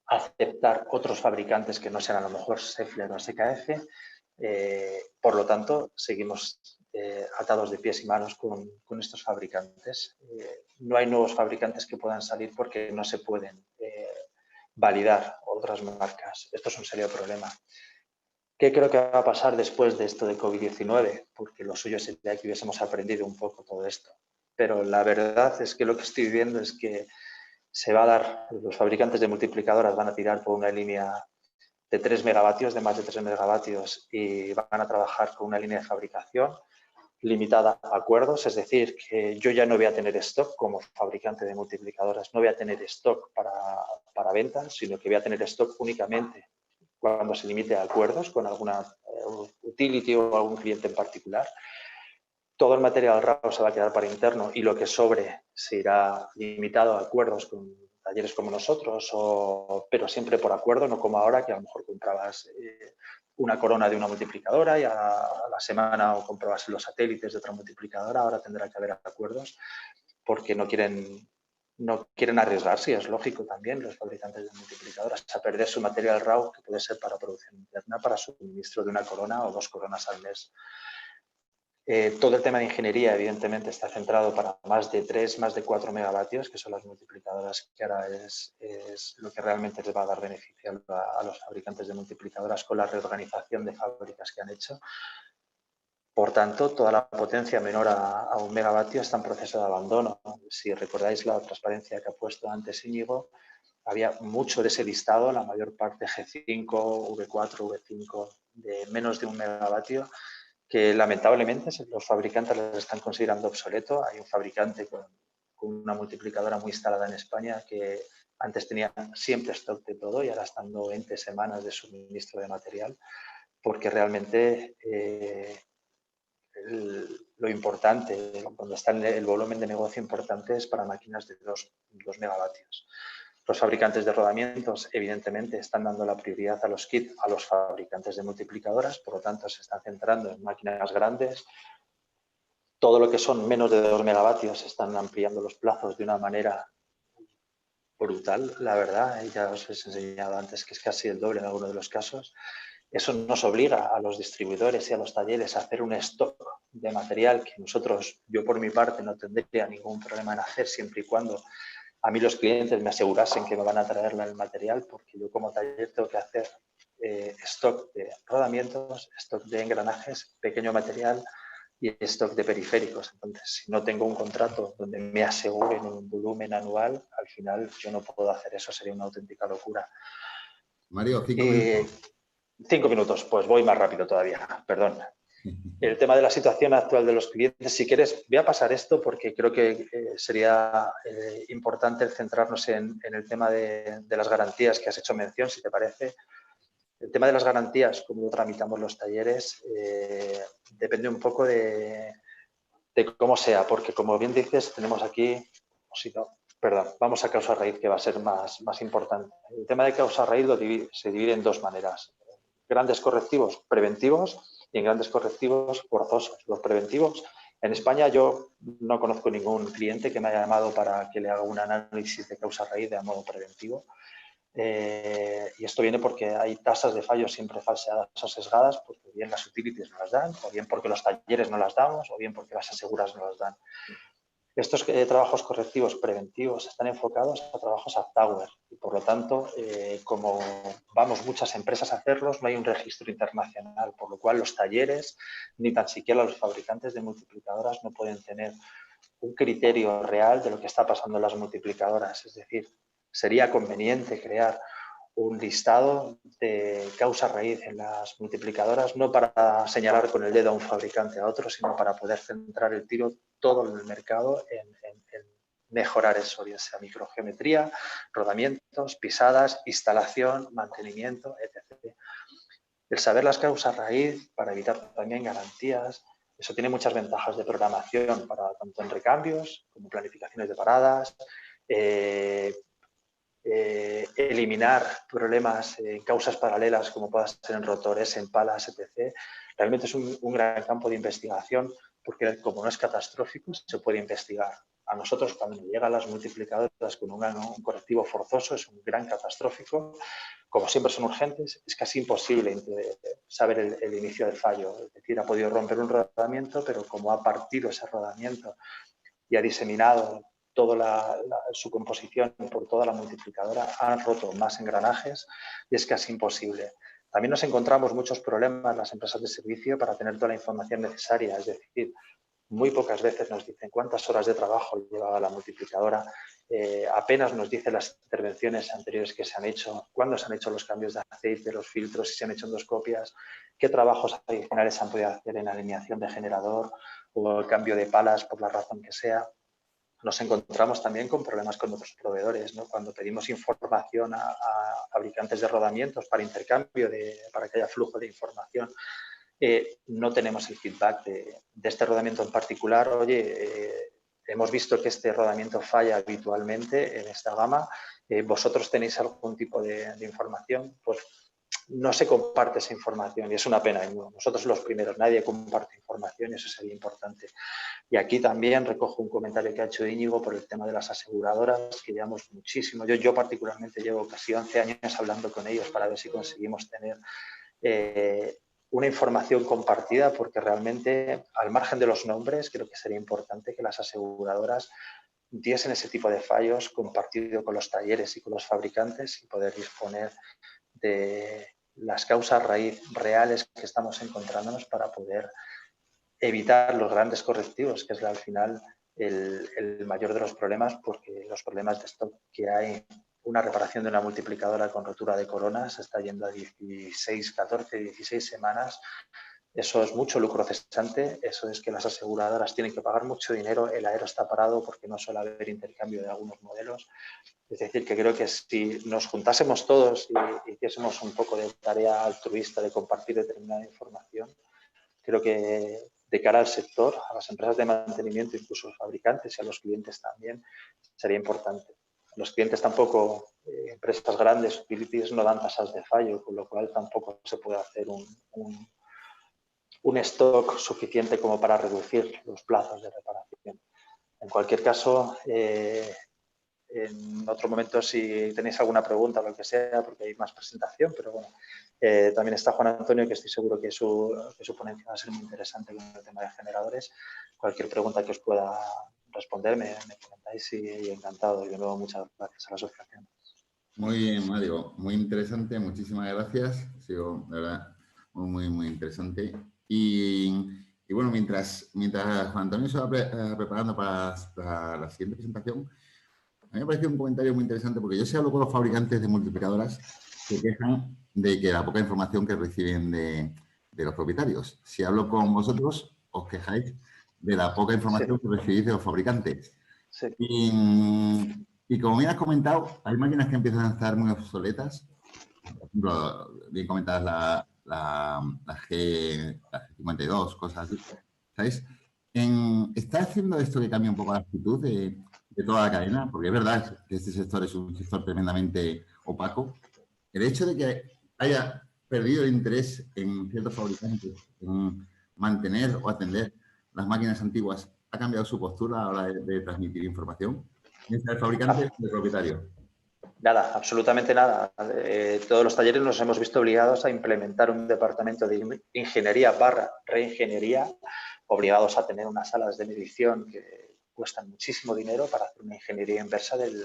Speaker 2: aceptar otros fabricantes que no sean a lo mejor Schaeffler o SKF. Por lo tanto, seguimos atados de pies y manos con estos fabricantes. No hay nuevos fabricantes que puedan salir porque no se pueden validar otras marcas. Esto es un serio problema. ¿Qué creo que va a pasar después de esto de COVID-19? Porque lo suyo sería que hubiésemos aprendido un poco todo esto. Pero la verdad es que lo que estoy viendo es que se va a dar, los fabricantes de multiplicadoras van a tirar por una línea de 3 megavatios, de más de 3 megavatios, y van a trabajar con una línea de fabricación limitada a acuerdos, es decir, que yo ya no voy a tener stock como fabricante de multiplicadoras, no voy a tener stock para ventas, sino que voy a tener stock únicamente cuando se limite a acuerdos con alguna utility o algún cliente en particular. Todo el material raw se va a quedar para interno y lo que sobre se irá limitado a acuerdos con talleres como nosotros, pero siempre por acuerdo, no como ahora que a lo mejor comprabas una corona de una multiplicadora y a la semana o comprabas los satélites de otra multiplicadora. Ahora tendrá que haber acuerdos porque no quieren arriesgarse, y es lógico también los fabricantes de multiplicadoras a perder su material raw, que puede ser para producción interna, para suministro de una corona o 2 coronas al mes. Todo el tema de ingeniería, evidentemente, está centrado para más de 3, más de 4 megavatios, que son las multiplicadoras, que ahora es lo que realmente les va a dar beneficio a los fabricantes de multiplicadoras con la reorganización de fábricas que han hecho. Por tanto, toda la potencia menor a 1 megavatio está en proceso de abandono. Si recordáis la transparencia que ha puesto antes Íñigo, había mucho de ese listado, la mayor parte G5, V4, V5, de menos de 1 megavatio, que lamentablemente los fabricantes les están considerando obsoleto. Hay un fabricante con una multiplicadora muy instalada en España que antes tenía siempre stock de todo y ahora están dando 20 semanas de suministro de material, porque realmente lo importante, cuando está el volumen de negocio importante, es para máquinas de 2 megavatios. Los fabricantes de rodamientos, evidentemente, están dando la prioridad a los kits, a los fabricantes de multiplicadoras, por lo tanto, se están centrando en máquinas grandes. Todo lo que son menos de 2 megavatios están ampliando los plazos de una manera brutal, la verdad. Ya os he enseñado antes que es casi el doble en algunos de los casos. Eso nos obliga a los distribuidores y a los talleres a hacer un stock de material que nosotros, yo por mi parte, no tendría ningún problema en hacer siempre y cuando a mí los clientes me asegurasen que me van a traer el material, porque yo como taller tengo que hacer stock de rodamientos, stock de engranajes, pequeño material y stock de periféricos. Entonces, si no tengo un contrato donde me aseguren un volumen anual, al final yo no puedo hacer eso, sería una auténtica locura.
Speaker 1: Mario, 5 minutos.
Speaker 2: 5 minutos, pues voy más rápido todavía, perdón. El tema de la situación actual de los clientes, si quieres, voy a pasar esto porque creo que sería importante centrarnos en el tema de las garantías que has hecho mención, si te parece. El tema de las garantías, cómo lo tramitamos los talleres, depende un poco de cómo sea, porque como bien dices, tenemos aquí, o si no, perdón, vamos a causa raíz, que va a ser más importante. El tema de causa raíz se divide en dos maneras. Grandes correctivos preventivos y en grandes correctivos forzosos. Los preventivos, en España yo no conozco ningún cliente que me haya llamado para que le haga un análisis de causa raíz de modo preventivo. Y esto viene porque hay tasas de fallos siempre falseadas o sesgadas, porque bien las utilities no las dan, o bien porque los talleres no las damos, o bien porque las aseguradoras no las dan. Estos trabajos correctivos preventivos están enfocados a trabajos afterware y, por lo tanto, como vamos muchas empresas a hacerlos, no hay un registro internacional, por lo cual los talleres, ni tan siquiera los fabricantes de multiplicadoras, no pueden tener un criterio real de lo que está pasando en las multiplicadoras. Es decir, sería conveniente crear un listado de causa raíz en las multiplicadoras, no para señalar con el dedo a un fabricante a otro, sino para poder centrar el tiro todo en el mercado en mejorar eso, bien sea microgeometría, rodamientos, pisadas, instalación, mantenimiento, etc. El saber las causas raíz para evitar también garantías, eso tiene muchas ventajas de programación para tanto en recambios como planificaciones de paradas, eliminar problemas en causas paralelas como puedan ser en rotores, en palas, etc. Realmente es un gran campo de investigación porque como no es catastrófico se puede investigar. A nosotros cuando nos llegan las multiplicadoras con un correctivo forzoso es un gran catastrófico. Como siempre son urgentes, es casi imposible saber el inicio del fallo. Es decir, ha podido romper un rodamiento, pero como ha partido ese rodamiento y ha diseminado toda su composición por toda la multiplicadora, han roto más engranajes y es casi imposible. También nos encontramos muchos problemas en las empresas de servicio para tener toda la información necesaria, es decir, muy pocas veces nos dicen cuántas horas de trabajo llevaba la multiplicadora, apenas nos dicen las intervenciones anteriores que se han hecho, cuándo se han hecho los cambios de aceite, los filtros, si se han hecho endoscopias, qué trabajos adicionales se han podido hacer en alineación de generador o el cambio de palas por la razón que sea. Nos encontramos también con problemas con otros proveedores, ¿no? Cuando pedimos información a fabricantes de rodamientos para intercambio, para que haya flujo de información, no tenemos el feedback de este rodamiento en particular. Oye, hemos visto que este rodamiento falla habitualmente en esta gama. ¿Vosotros tenéis algún tipo de información? Pues no se comparte esa información y es una pena. Nosotros los primeros, nadie comparte información y eso sería importante. Y aquí también recojo un comentario que ha hecho Íñigo por el tema de las aseguradoras, que llevamos muchísimo. Yo particularmente llevo casi 11 años hablando con ellos para ver si conseguimos tener una información compartida, porque realmente, al margen de los nombres, creo que sería importante que las aseguradoras diesen ese tipo de fallos compartido con los talleres y con los fabricantes y poder disponer de las causas raíz reales que estamos encontrándonos para poder evitar los grandes correctivos, que es al final el mayor de los problemas, porque los problemas de stock que hay, una reparación de una multiplicadora con rotura de corona se está yendo a 16, 14, 16 semanas. Eso es mucho lucro cesante, eso es que las aseguradoras tienen que pagar mucho dinero, el aero está parado porque no suele haber intercambio de algunos modelos. Es decir, que creo que si nos juntásemos todos y hiciésemos un poco de tarea altruista de compartir determinada información, creo que de cara al sector, a las empresas de mantenimiento, incluso a los fabricantes y a los clientes también, sería importante. Los clientes tampoco, empresas grandes, utilities, no dan tasas de fallo, con lo cual tampoco se puede hacer un stock suficiente como para reducir los plazos de reparación. En cualquier caso, en otro momento, si tenéis alguna pregunta o lo que sea, porque hay más presentación, pero bueno, también está Juan Antonio, que estoy seguro que su ponencia va a ser muy interesante con el tema de generadores. Cualquier pregunta que os pueda responder, me comentáis y encantado. Y de nuevo, muchas gracias a la asociación.
Speaker 1: Muy bien, Mario, muy interesante, muchísimas gracias. Ha sido, de verdad, muy interesante. Y bueno, mientras Juan Antonio se va preparando para la siguiente presentación, a mí me ha parecido un comentario muy interesante porque yo sí hablo con los fabricantes de multiplicadoras que quejan de que la poca información que reciben de los propietarios. Si hablo con vosotros, os quejáis de la poca información que recibís de los fabricantes.
Speaker 2: Sí.
Speaker 1: Y como bien has comentado, hay máquinas que empiezan a estar muy obsoletas. Por ejemplo, bien comentadas la G52, cosas así. ¿Sabéis? ¿Está haciendo esto que cambie un poco la actitud de toda la cadena? Porque es verdad que este sector es un sector tremendamente opaco. El hecho de que haya perdido el interés en ciertos fabricantes en mantener o atender las máquinas antiguas, ¿ha cambiado su postura a la hora de transmitir información? ¿Desde el fabricante o el propietario?
Speaker 2: Nada, absolutamente nada. Todos los talleres nos hemos visto obligados a implementar un departamento de ingeniería / reingeniería, obligados a tener unas salas de medición que cuestan muchísimo dinero para hacer una ingeniería inversa del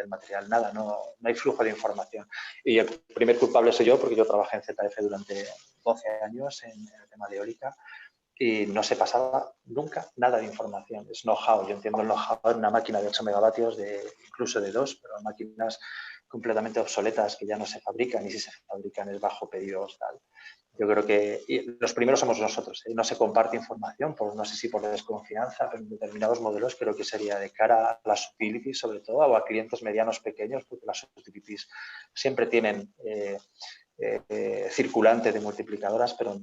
Speaker 2: material. Nada, no hay flujo de información. Y el primer culpable soy yo, porque yo trabajé en ZF durante 12 años en el tema de eólica y no se pasaba nunca nada de información. Es know-how. Yo entiendo el know-how en una máquina de 8 megavatios, incluso de 2, pero máquinas completamente obsoletas que ya no se fabrican y si se fabrican es bajo pedidos, tal. Yo creo que los primeros somos nosotros. No se comparte información, no sé si por desconfianza, pero en determinados modelos creo que sería de cara a las utilities, sobre todo, o a clientes medianos pequeños, porque las utilities siempre tienen circulante de multiplicadoras, pero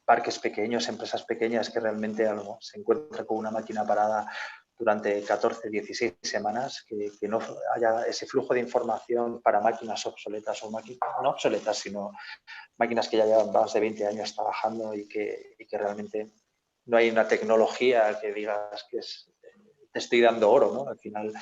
Speaker 2: parques pequeños, empresas pequeñas que realmente se encuentran con una máquina parada durante 14, 16 semanas, que no haya ese flujo de información para máquinas obsoletas o máquinas no obsoletas, sino máquinas que ya llevan más de 20 años trabajando y que realmente no hay una tecnología que digas que te estoy dando oro, ¿no? Al final,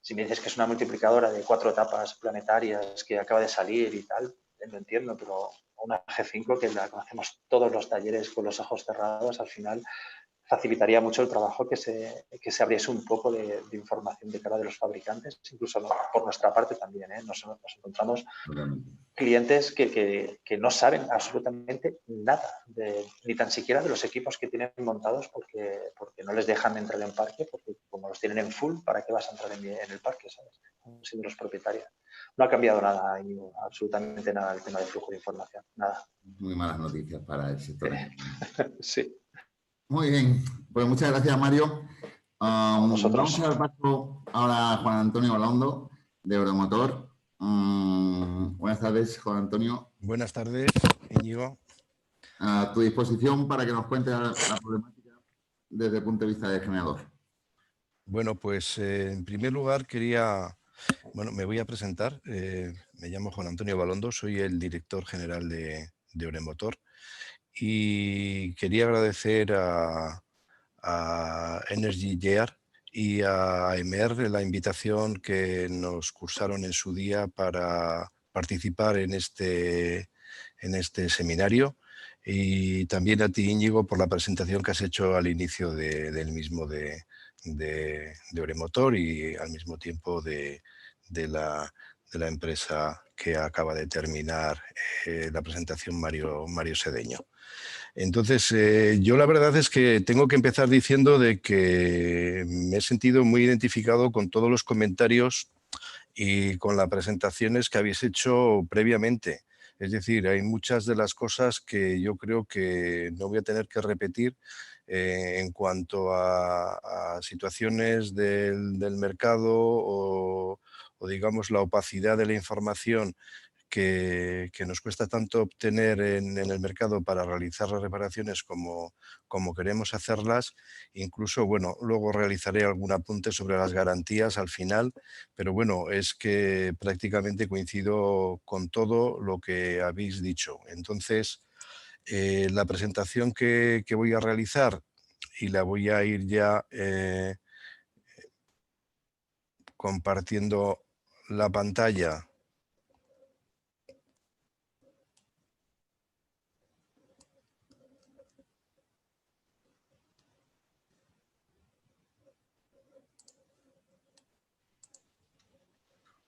Speaker 2: si me dices que es una multiplicadora de 4 etapas planetarias que acaba de salir y tal, lo entiendo, pero una G5 que la conocemos todos los talleres con los ojos cerrados, al final facilitaría mucho el trabajo que se abriese un poco de información de cara de los fabricantes, incluso por nuestra parte también. Nos encontramos clientes que no saben absolutamente nada, ni tan siquiera de los equipos que tienen montados porque no les dejan entrar en parque, porque como los tienen en full, ¿para qué vas a entrar en el parque? ¿Sabes? Siendo los propietarios. No ha cambiado nada, absolutamente nada el tema del flujo de información, nada.
Speaker 1: Muy malas noticias para el sector.
Speaker 2: Sí.
Speaker 1: Muy bien, pues muchas gracias, Mario. Vamos a dar paso ahora a Juan Antonio Balondo, de Euromotor. Buenas tardes, Juan Antonio.
Speaker 3: Buenas tardes, Íñigo.
Speaker 1: A tu disposición para que nos cuentes la problemática desde el punto de vista del generador.
Speaker 3: Bueno, pues en primer lugar me voy a presentar. Me llamo Juan Antonio Balondo, soy el director general de Euromotor y quería agradecer a Energy Year y a EMER la invitación que nos cursaron en su día para participar en este seminario y también a ti, Íñigo, por la presentación que has hecho al inicio del mismo de Oremotor y al mismo tiempo de la empresa que acaba de terminar la presentación Mario Sedeño. Entonces, yo la verdad es que tengo que empezar diciendo de que me he sentido muy identificado con todos los comentarios y con las presentaciones que habéis hecho previamente. Es decir, hay muchas de las cosas que yo creo que no voy a tener que repetir en cuanto a situaciones del mercado o digamos la opacidad de la información que nos cuesta tanto obtener en el mercado para realizar las reparaciones como queremos hacerlas. Incluso, bueno, luego realizaré algún apunte sobre las garantías al final, pero bueno, es que prácticamente coincido con todo lo que habéis dicho. Entonces, la presentación que voy a realizar, y la voy a ir ya compartiendo la pantalla.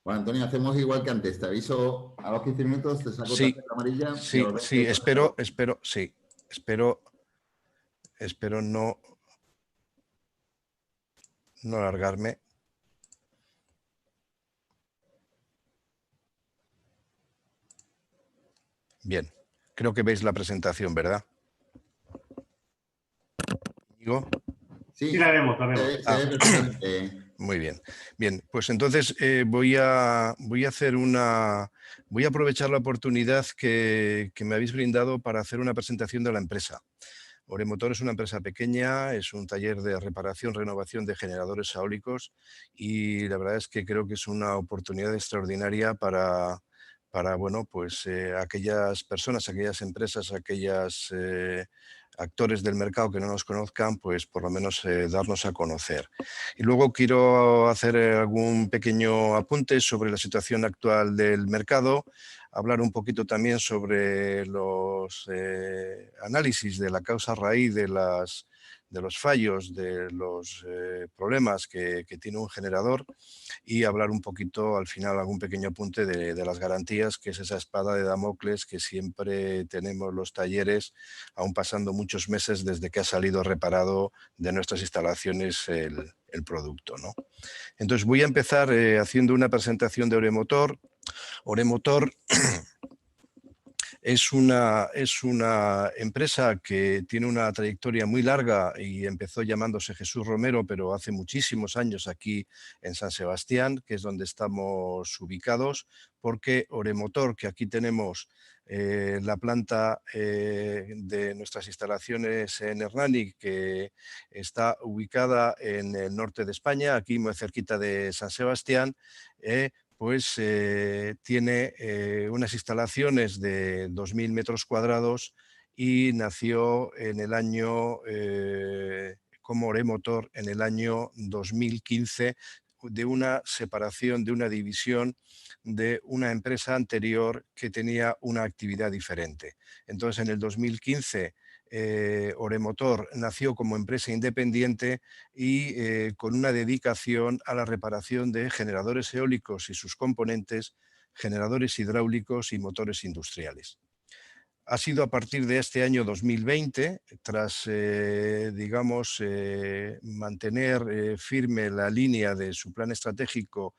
Speaker 1: Bueno, Antonio, hacemos igual que antes. Te aviso a los 15 minutos, te saco
Speaker 3: Sí,
Speaker 1: tarjeta amarilla. Y a
Speaker 3: sí,
Speaker 1: los 20
Speaker 3: sí, espero no alargarme. Bien, creo que veis la presentación, ¿verdad? ¿Digo?
Speaker 1: Sí,
Speaker 4: la vemos, la vemos.
Speaker 1: se ve perfectamente.
Speaker 3: Muy bien. Bien, pues entonces voy a aprovechar la oportunidad que me habéis brindado para hacer una presentación de la empresa. Oremotor es una empresa pequeña, es un taller de reparación, renovación de generadores eólicos y la verdad es que creo que es una oportunidad extraordinaria para bueno, pues, aquellas personas, aquellas empresas, aquellos actores del mercado que no nos conozcan, pues por lo menos darnos a conocer. Y luego quiero hacer algún pequeño apunte sobre la situación actual del mercado, hablar un poquito también sobre los análisis de la causa raíz de los fallos, de los problemas que tiene un generador y hablar un poquito al final, algún pequeño apunte de las garantías, que es esa espada de Damocles que siempre tenemos los talleres, aún pasando muchos meses desde que ha salido reparado de nuestras instalaciones el producto, ¿no? Entonces voy a empezar haciendo una presentación de Oremotor. Oremotor es una empresa que tiene una trayectoria muy larga y empezó llamándose Jesús Romero, pero hace muchísimos años aquí en San Sebastián, que es donde estamos ubicados, porque Oremotor, que aquí tenemos la planta de nuestras instalaciones en Hernani, que está ubicada en el norte de España, aquí muy cerquita de San Sebastián, pues tiene unas instalaciones de 2.000 metros cuadrados y nació en el año, como Oremotor, en el año 2015, de una separación, de una división de una empresa anterior que tenía una actividad diferente. Entonces, en el 2015, Oremotor nació como empresa independiente y con una dedicación a la reparación de generadores eólicos y sus componentes, generadores hidráulicos y motores industriales. Ha sido a partir de este año 2020, tras, digamos, mantener firme la línea de su plan estratégico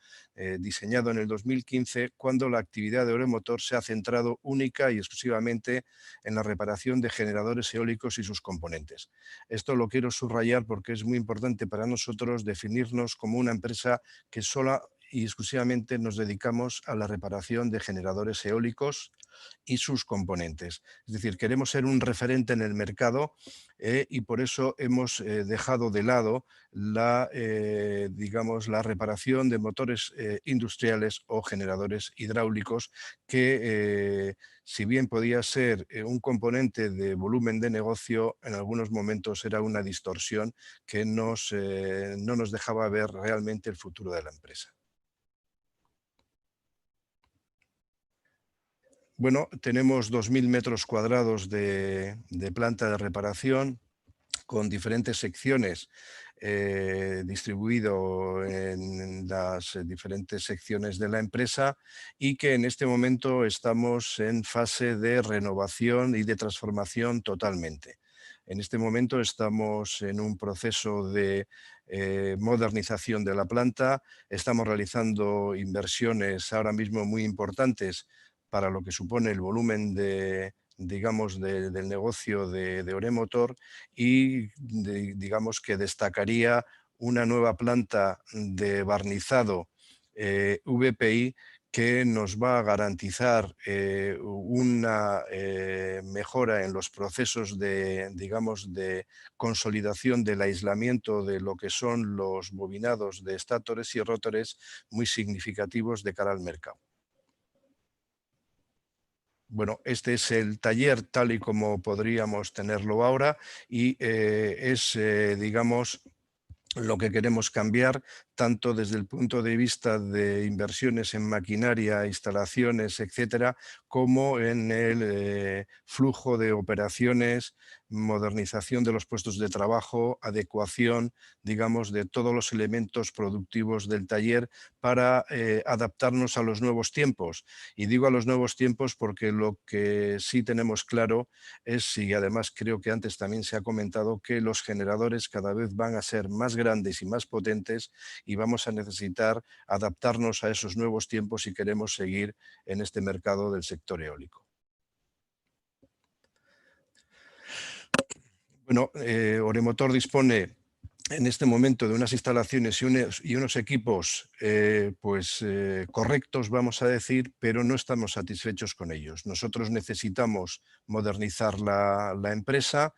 Speaker 3: diseñado en el 2015, cuando la actividad de Oremotor se ha centrado única y exclusivamente en la reparación de generadores eólicos y sus componentes. Esto lo quiero subrayar porque es muy importante para nosotros definirnos como una empresa que sola y exclusivamente nos dedicamos a la reparación de generadores eólicos y sus componentes. Es decir, queremos ser un referente en el mercado y por eso hemos dejado de lado digamos, la reparación de motores industriales o generadores hidráulicos que, si bien podía ser un componente de volumen de negocio, en algunos momentos era una distorsión que no nos dejaba ver realmente el futuro de la empresa. Bueno, tenemos 2.000 metros cuadrados de planta de reparación con diferentes secciones distribuido en las diferentes secciones de la empresa y que en este momento estamos en fase de renovación y de transformación totalmente. En este momento estamos en un proceso de modernización de la planta, estamos realizando inversiones ahora mismo muy importantes para lo que supone el volumen digamos, del negocio de Oremotor y digamos que destacaría una nueva planta de barnizado VPI que nos va a garantizar una mejora en los procesos digamos, de consolidación del aislamiento de lo que son los bobinados de estátores y rotores muy significativos de cara al mercado. Bueno, este es el taller tal y como podríamos tenerlo ahora y es, digamos, lo que queremos cambiar, tanto desde el punto de vista de inversiones en maquinaria, instalaciones, etcétera, como en el flujo de operaciones, modernización de los puestos de trabajo, adecuación, digamos, de todos los elementos productivos del taller para adaptarnos a los nuevos tiempos. Y digo a los nuevos tiempos porque lo que sí tenemos claro es, y además creo que antes también se ha comentado, que los generadores cada vez van a ser más grandes y más potentes y vamos a necesitar adaptarnos a esos nuevos tiempos si queremos seguir en este mercado del sector eólico. Bueno, Oremotor dispone en este momento de unas instalaciones y unos equipos correctos, vamos a decir, pero no estamos satisfechos con ellos. Nosotros necesitamos modernizar la empresa.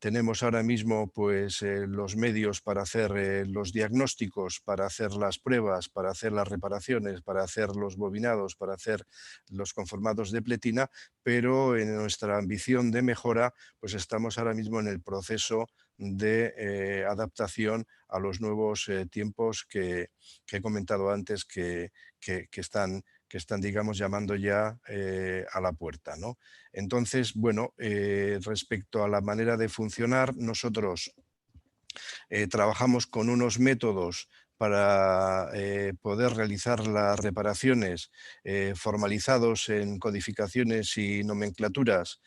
Speaker 3: Tenemos ahora mismo los medios para hacer los diagnósticos, para hacer las pruebas, para hacer las reparaciones, para hacer los bobinados, para hacer los conformados de pletina, pero en nuestra ambición de mejora pues estamos ahora mismo en el proceso de adaptación a los nuevos tiempos que he comentado antes que están, digamos, llamando ya a la puerta, ¿no? Entonces, bueno, respecto a la manera de funcionar, nosotros trabajamos con unos métodos para poder realizar las reparaciones formalizados en codificaciones y nomenclaturas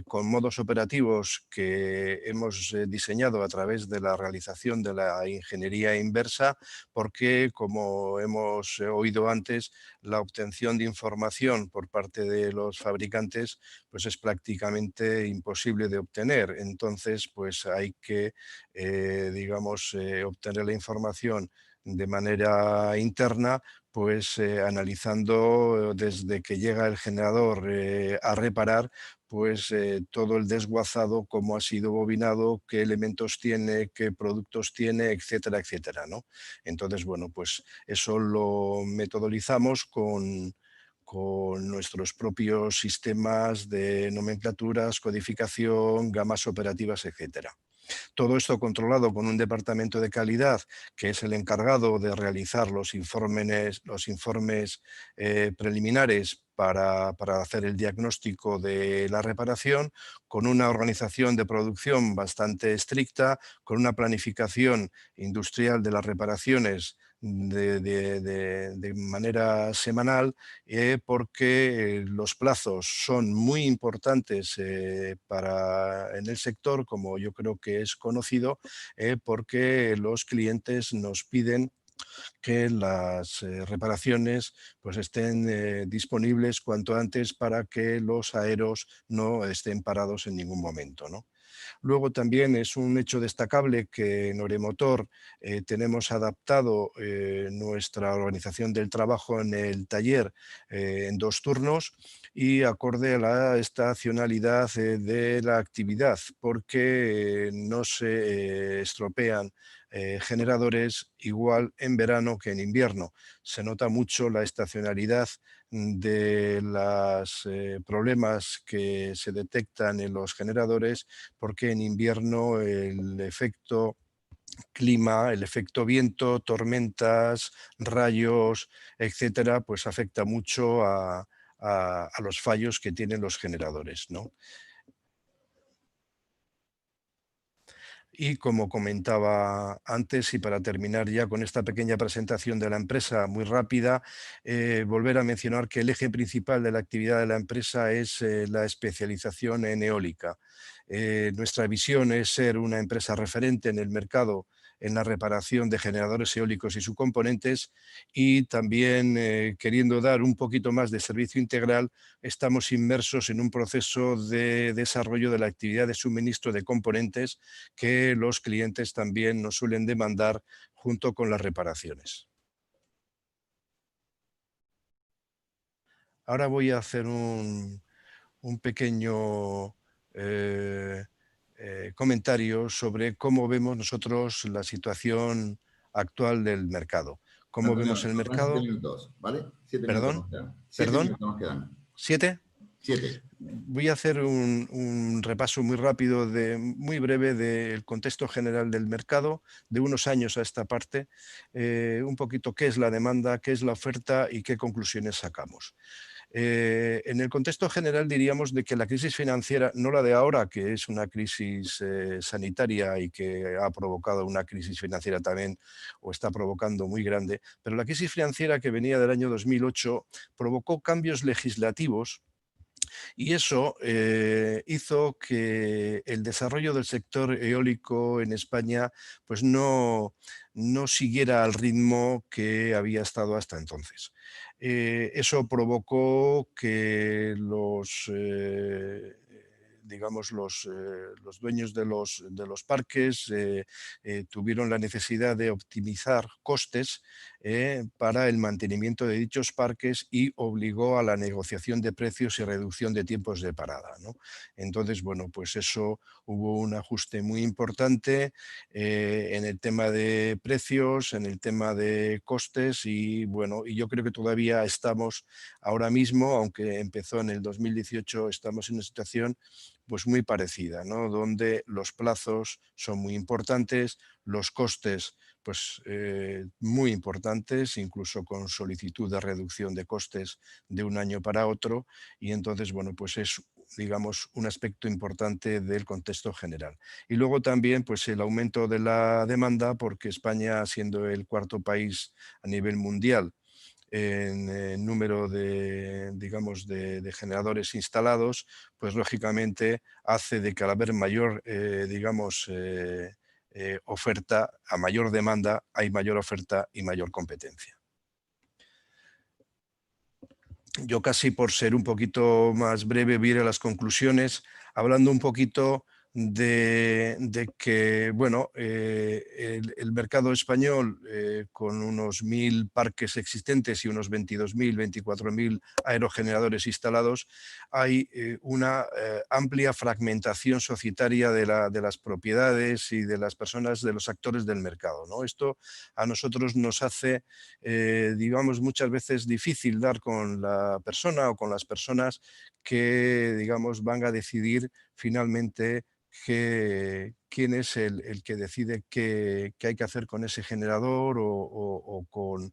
Speaker 3: con modos operativos que hemos diseñado a través de la realización de la ingeniería inversa, porque, como hemos oído antes, la obtención de información por parte de los fabricantes pues es prácticamente imposible de obtener. Entonces, pues hay que digamos, obtener la información de manera interna, pues analizando desde que llega el generador a reparar, pues todo el desguazado, cómo ha sido bobinado, qué elementos tiene, qué productos tiene, etcétera, etcétera, ¿no? Entonces, bueno, pues eso lo metodolizamos con nuestros propios sistemas de nomenclaturas, codificación, gamas operativas, etcétera. Todo esto controlado con un departamento de calidad que es el encargado de realizar los informes preliminares para hacer el diagnóstico de la reparación, con una organización de producción bastante estricta, con una planificación industrial de las reparaciones de manera semanal, porque los plazos son muy importantes en el sector, como yo creo que es conocido, porque los clientes nos piden que las reparaciones pues estén disponibles cuanto antes para que los aeros no estén parados en ningún momento, ¿no? Luego también es un hecho destacable que en Oremotor tenemos adaptado nuestra organización del trabajo en el taller en 2 turnos y acorde a la estacionalidad de la actividad, porque no se estropean generadores igual en verano que en invierno. Se nota mucho la estacionalidad de los problemas que se detectan en los generadores, porque en invierno el efecto clima, el efecto viento, tormentas, rayos, etcétera, pues afecta mucho a a los fallos que tienen los generadores, ¿no? Y como comentaba antes, y para terminar ya con esta pequeña presentación de la empresa muy rápida, volver a mencionar que el eje principal de la actividad de la empresa es la especialización en eólica. Nuestra visión es ser una empresa referente en el mercado en la reparación de generadores eólicos y subcomponentes, y también queriendo dar un poquito más de servicio integral, estamos inmersos en un proceso de desarrollo de la actividad de suministro de componentes que los clientes también nos suelen demandar junto con las reparaciones. Ahora voy a hacer un pequeño comentario sobre cómo vemos nosotros la situación actual del mercado. ¿Cómo
Speaker 1: Antonio,
Speaker 3: vemos el
Speaker 1: nos quedan 7
Speaker 3: mercado?
Speaker 1: minutos, ¿vale? 7 minutos
Speaker 3: ¿Perdón?
Speaker 1: nos quedan. 7
Speaker 3: ¿Perdón?
Speaker 1: minutos nos quedan.
Speaker 3: ¿7?
Speaker 1: 7.
Speaker 3: Voy a hacer un repaso muy rápido, muy breve, del contexto general del mercado, de unos años a esta parte, un poquito qué es la demanda, qué es la oferta y qué conclusiones sacamos. En el contexto general diríamos de que la crisis financiera, no la de ahora, que es una crisis sanitaria y que ha provocado una crisis financiera también, o está provocando muy grande, pero la crisis financiera que venía del año 2008 provocó cambios legislativos, y eso hizo que el desarrollo del sector eólico en España pues no siguiera al ritmo que había estado hasta entonces. Eso provocó que digamos, los dueños de los parques tuvieron la necesidad de optimizar costes para el mantenimiento de dichos parques, y obligó a la negociación de precios y reducción de tiempos de parada, ¿no? Entonces, bueno, pues eso, hubo un ajuste muy importante en el tema de precios, en el tema de costes, y bueno, y yo creo que todavía estamos ahora mismo, aunque empezó en el 2018, estamos en una situación pues muy parecida, ¿no? Donde los plazos son muy importantes, los costes pues muy importantes, incluso con solicitud de reducción de costes de un año para otro, y entonces, bueno, pues es, digamos, un aspecto importante del contexto general. Y luego también pues el aumento de la demanda, porque España, siendo el cuarto país a nivel mundial en número de, digamos, de generadores instalados, pues lógicamente hace de que al haber mayor, digamos, oferta, a mayor demanda hay mayor oferta y mayor competencia. Yo, casi por ser un poquito más breve, voy a ir a las conclusiones, hablando un poquito de que, bueno, el mercado español, con unos 1000 parques existentes y unos 22.000, 24.000 aerogeneradores instalados, hay una amplia fragmentación societaria de las propiedades y de las personas, de los actores del mercado, ¿no? Esto a nosotros nos hace, digamos, muchas veces difícil dar con la persona o con las personas que, digamos, van a decidir finalmente quién es el que decide qué hay que hacer con ese generador, o con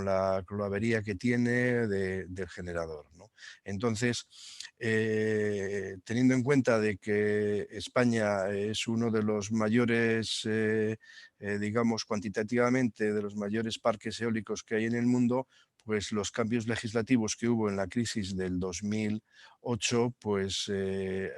Speaker 3: la avería que tiene del generador, ¿no? Entonces, teniendo en cuenta de que España es uno de los mayores, digamos, cuantitativamente, de los mayores parques eólicos que hay en el mundo, pues los cambios legislativos que hubo en la crisis del 2008, pues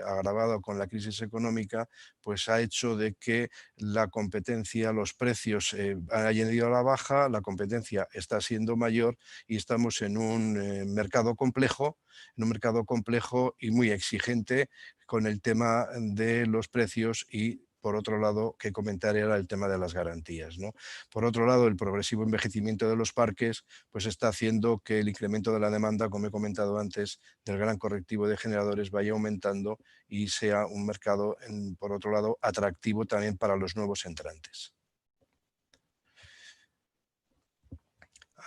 Speaker 3: agravado con la crisis económica, pues ha hecho de que la competencia, los precios hayan ido a la baja, la competencia está siendo mayor, y estamos en un mercado complejo, y muy exigente con el tema de los precios, y por otro lado, que comentar era el tema de las garantías, ¿no? Por otro lado, el progresivo envejecimiento de los parques pues está haciendo que el incremento de la demanda, como he comentado antes, del gran correctivo de generadores vaya aumentando, y sea un mercado, por otro lado, atractivo también para los nuevos entrantes.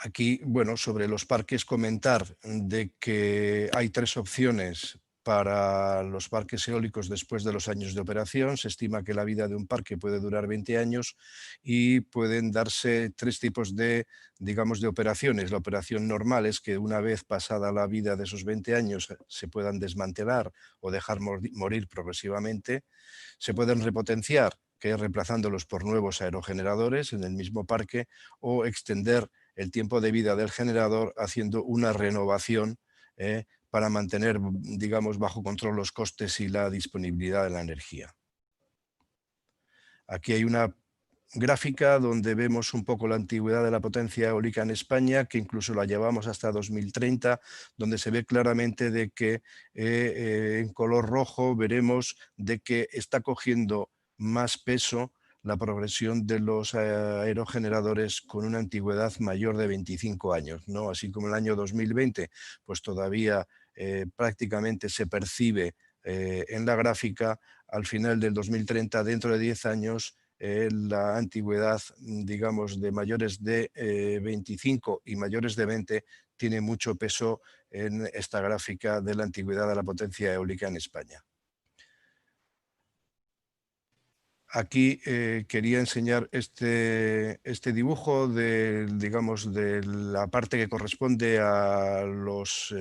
Speaker 3: Aquí, bueno, sobre los parques comentar de que hay 3 opciones para los parques eólicos después de los años de operación. Se estima que la vida de un parque puede durar 20 años y pueden darse 3 tipos de, digamos, de operaciones. La operación normal es que una vez pasada la vida de esos 20 años se puedan desmantelar o dejar morir progresivamente. Se pueden repotenciar, que es reemplazándolos por nuevos aerogeneradores en el mismo parque, o extender el tiempo de vida del generador haciendo una renovación para mantener, digamos, bajo control los costes y la disponibilidad de la energía. Aquí hay una gráfica donde vemos un poco la antigüedad de la potencia eólica en España, que incluso la llevamos hasta 2030, donde se ve claramente de que en color rojo veremos de que está cogiendo más peso la progresión de los aerogeneradores con una antigüedad mayor de 25 años, ¿no? Así como el año 2020, pues todavía prácticamente se percibe en la gráfica. Al final del 2030, dentro de 10 años, la antigüedad, digamos, de mayores de 25 y mayores de 20 tiene mucho peso en esta gráfica de la antigüedad de la potencia eólica en España. Aquí quería enseñar este dibujo de, digamos, de la parte que corresponde a los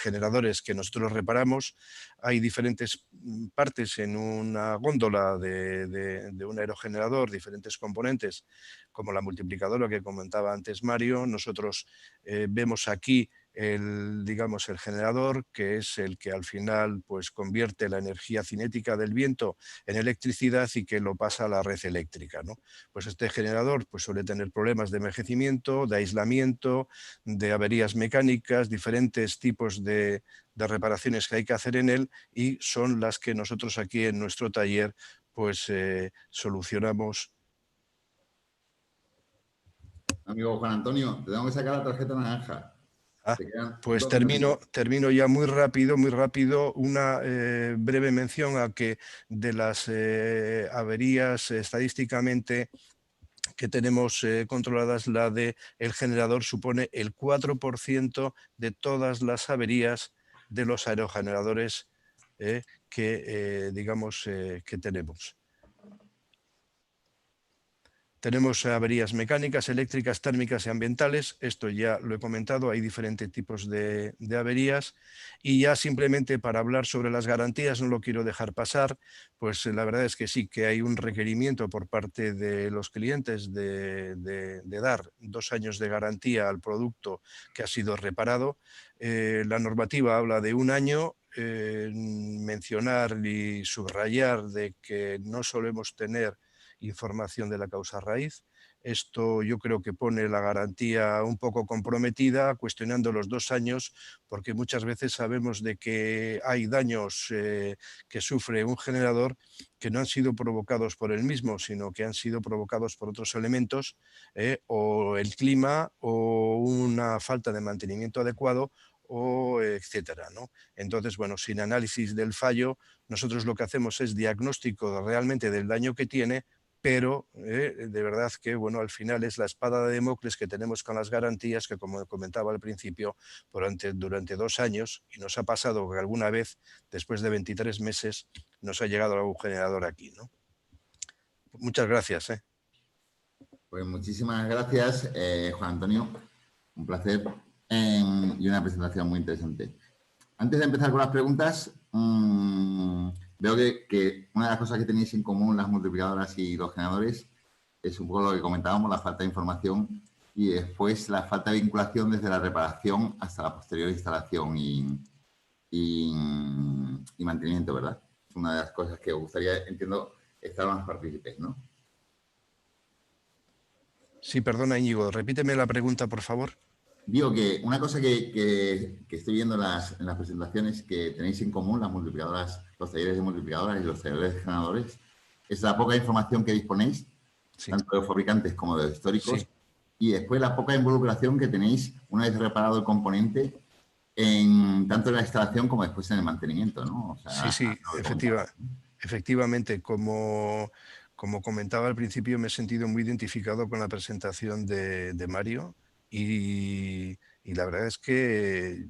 Speaker 3: generadores que nosotros reparamos. Hay diferentes partes en una góndola de un aerogenerador, diferentes componentes, como la multiplicadora que comentaba antes Mario. Nosotros vemos aquí digamos, el generador, que es el que al final pues, convierte la energía cinética del viento en electricidad y que lo pasa a la red eléctrica, ¿no? Pues este generador pues, suele tener problemas de envejecimiento, de aislamiento, de averías mecánicas, diferentes tipos de reparaciones que hay que hacer en él, y son las que nosotros aquí en nuestro taller pues, solucionamos.
Speaker 1: Amigo Juan Antonio, te tengo que sacar la tarjeta naranja.
Speaker 3: Pues termino ya muy rápido. Una breve mención a que de las averías estadísticamente que tenemos controladas, la del generador supone el 4% de todas las averías de los aerogeneradores que tenemos. Tenemos averías mecánicas, eléctricas, térmicas y ambientales. Esto ya lo he comentado, hay diferentes tipos de averías. Y ya simplemente para hablar sobre las garantías, no lo quiero dejar pasar, pues la verdad es que sí, que hay un requerimiento por parte de los clientes de dar 2 años de garantía al producto que ha sido reparado. La normativa habla de 1 año. Mencionar y subrayar de que no solemos tener información de la causa raíz. Esto yo creo que pone la garantía un poco comprometida, cuestionando los 2 años, porque muchas veces sabemos de que hay daños que sufre un generador que no han sido provocados por él mismo, sino que han sido provocados por otros elementos, o el clima, o una falta de mantenimiento adecuado, o etcétera, ¿no? Entonces, bueno, sin análisis del fallo, nosotros lo que hacemos es diagnóstico realmente del daño que tiene, pero de verdad que bueno, al final es la espada de Damocles que tenemos con las garantías, que como comentaba al principio, durante 2 años, y nos ha pasado que alguna vez, después de 23 meses, nos ha llegado algún generador aquí, ¿no? Muchas gracias.
Speaker 1: Pues muchísimas gracias, Juan Antonio. Un placer y una presentación muy interesante. Antes de empezar con las preguntas, veo que una de las cosas que tenéis en común las multiplicadoras y los generadores es un poco lo que comentábamos, la falta de información y después la falta de vinculación desde la reparación hasta la posterior instalación y mantenimiento, ¿verdad? Es una de las cosas que os gustaría, entiendo, estar más partícipes, ¿no?
Speaker 3: Sí, perdona, Íñigo, repíteme la pregunta, por favor.
Speaker 1: Digo que una cosa que estoy viendo en las presentaciones que tenéis en común, las multiplicadoras, los talleres de multiplicadoras y los talleres de generadores, es la poca información que disponéis, sí, tanto de los fabricantes como de los históricos, sí, y después la poca involucración que tenéis una vez reparado el componente tanto en la instalación como después en el mantenimiento, ¿no? O sea,
Speaker 3: sí, efectivamente, como comentaba al principio, me he sentido muy identificado con la presentación de Mario. Y la verdad es que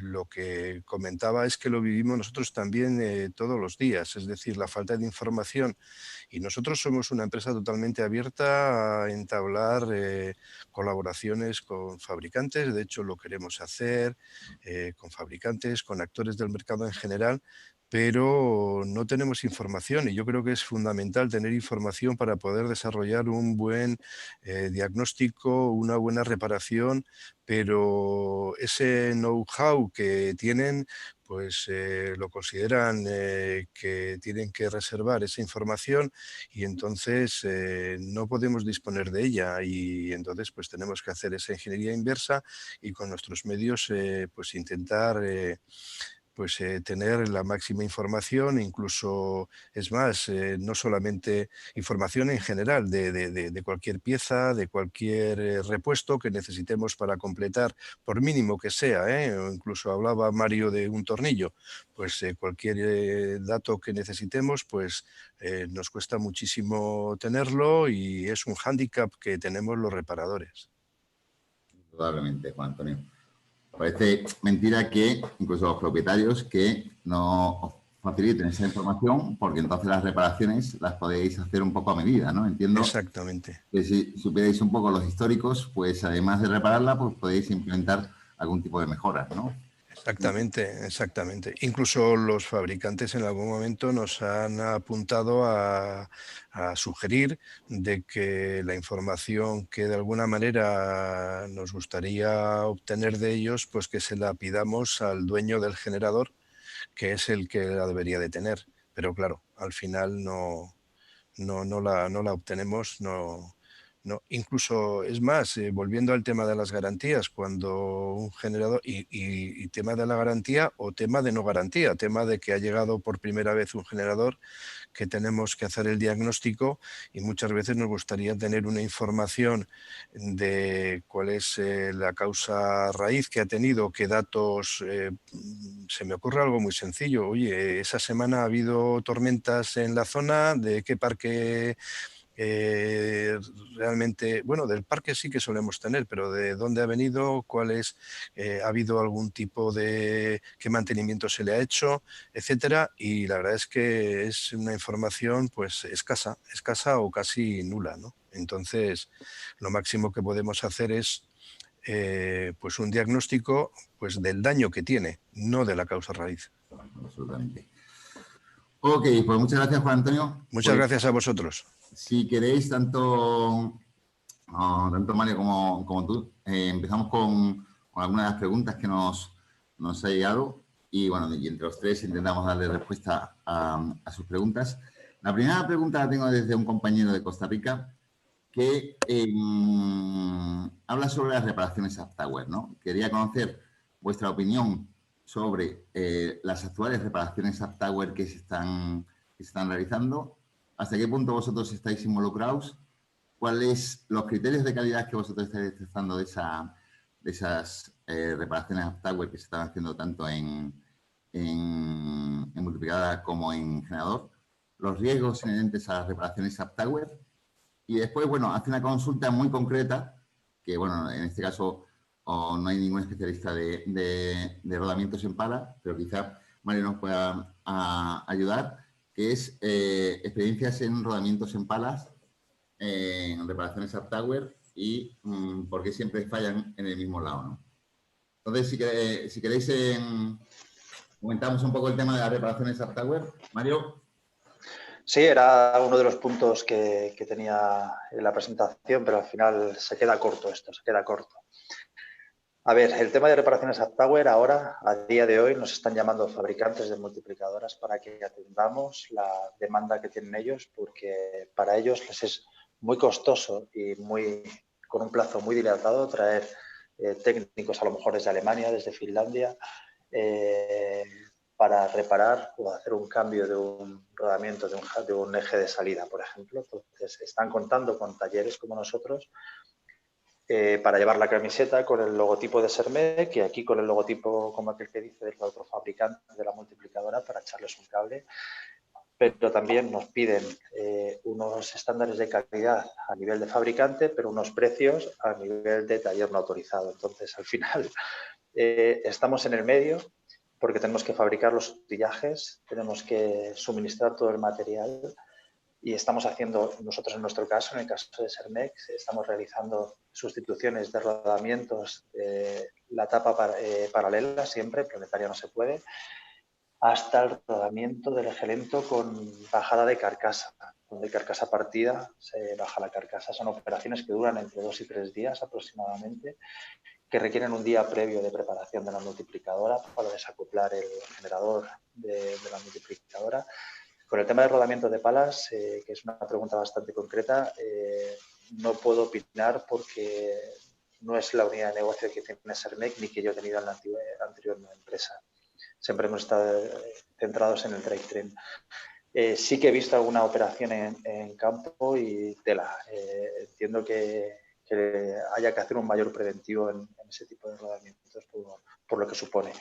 Speaker 3: lo que comentaba es que lo vivimos nosotros también todos los días, es decir, la falta de información. Y nosotros somos una empresa totalmente abierta a entablar colaboraciones con fabricantes, de hecho lo queremos hacer con fabricantes, con actores del mercado en general, pero no tenemos información y yo creo que es fundamental tener información para poder desarrollar un buen diagnóstico, una buena reparación, pero ese know-how que tienen, pues lo consideran que tienen que reservar esa información y entonces no podemos disponer de ella y entonces pues tenemos que hacer esa ingeniería inversa y con nuestros medios pues intentar pues tener la máxima información, incluso, es más, no solamente información en general de cualquier pieza, de cualquier repuesto que necesitemos para completar, por mínimo que sea, o incluso hablaba Mario de un tornillo, pues cualquier dato que necesitemos, pues nos cuesta muchísimo tenerlo y es un hándicap que tenemos los reparadores.
Speaker 1: Probablemente, Juan Antonio. Parece mentira que incluso los propietarios que no os faciliten esa información, porque entonces las reparaciones las podéis hacer un poco a medida, ¿no? Entiendo
Speaker 3: Exactamente.
Speaker 1: que si supierais un poco los históricos, pues además de repararla, pues podéis implementar algún tipo de mejoras, ¿no?
Speaker 3: Exactamente, exactamente. Incluso los fabricantes en algún momento nos han apuntado a sugerir de que la información que de alguna manera nos gustaría obtener de ellos, pues que se la pidamos al dueño del generador, que es el que la debería de tener. Pero claro, al final no la obtenemos, no. Incluso, es más, volviendo al tema de las garantías, cuando un generador, y tema de la garantía o tema de no garantía, tema de que ha llegado por primera vez un generador, que tenemos que hacer el diagnóstico y muchas veces nos gustaría tener una información de cuál es la causa raíz que ha tenido, qué datos, se me ocurre algo muy sencillo, oye, esa semana ha habido tormentas en la zona, de qué parque realmente, bueno, del parque sí que solemos tener, pero de dónde ha venido, cuál es, ha habido algún tipo de, qué mantenimiento se le ha hecho, etcétera, y la verdad es que es una información pues escasa o casi nula, ¿no? Entonces, lo máximo que podemos hacer es pues un diagnóstico pues del daño que tiene, no de la causa raíz.
Speaker 1: Absolutamente. Ok, pues muchas gracias, Juan Antonio.
Speaker 3: Muchas
Speaker 1: Pues,
Speaker 3: gracias a vosotros.
Speaker 1: si queréis, tanto Mario como tú, empezamos con algunas de las preguntas que nos ha llegado y, bueno, y entre los tres intentamos darle respuesta a sus preguntas. La primera pregunta la tengo desde un compañero de Costa Rica que habla sobre las reparaciones Aptaware, ¿no? Quería conocer vuestra opinión sobre las actuales reparaciones Aptaware que se están realizando, hasta qué punto vosotros estáis involucrados, cuáles los criterios de calidad que vosotros estáis utilizando de esas reparaciones Aptaware que se están haciendo tanto en multiplicadora como en generador, los riesgos inherentes a las reparaciones Aptaware. Y después, bueno, hace una consulta muy concreta, que, bueno, en este caso no hay ningún especialista de rodamientos en pala, pero quizá Mario nos pueda ayudar, que es experiencias en rodamientos en palas, en reparaciones Aptaware y por qué siempre fallan en el mismo lado, ¿no? Entonces, si queréis, comentamos un poco el tema de las reparaciones Aptaware. Mario.
Speaker 2: Sí, era uno de los puntos que tenía en la presentación, pero al final se queda corto esto, se queda corto. A ver, el tema de reparaciones Aptaware ahora, a día de hoy, nos están llamando fabricantes de multiplicadoras para que atendamos la demanda que tienen ellos, porque para ellos les es muy costoso y con un plazo muy dilatado traer técnicos a lo mejor desde Alemania, desde Finlandia, para reparar o hacer un cambio de un rodamiento de un eje de salida, por ejemplo. Entonces, están contando con talleres como nosotros para llevar la camiseta con el logotipo de Sermec y aquí con el logotipo como aquel que dice del otro fabricante de la multiplicadora para echarles un cable. Pero también nos piden unos estándares de calidad a nivel de fabricante, pero unos precios a nivel de taller no autorizado. Entonces, al final, estamos en el medio porque tenemos que fabricar los utillajes, tenemos que suministrar todo el material y estamos haciendo, nosotros en nuestro caso, en el caso de Sermex, estamos realizando sustituciones de rodamientos, la tapa paralela siempre, planetaria no se puede, hasta el rodamiento del eje lento con bajada de carcasa. De carcasa partida se baja la carcasa. Son operaciones que duran entre 2 y 3 días aproximadamente, que requieren un día previo de preparación de la multiplicadora para desacoplar el generador de la multiplicadora. Con el tema de rodamiento de palas, que es una pregunta bastante concreta, no puedo opinar porque no es la unidad de negocio que tiene Sermec ni que yo he tenido en la anterior empresa. Siempre hemos estado centrados en el drivetrain. Sí que he visto alguna operación en campo y tela. Entiendo que haya que hacer un mayor preventivo en ese tipo de rodamientos por lo que supone.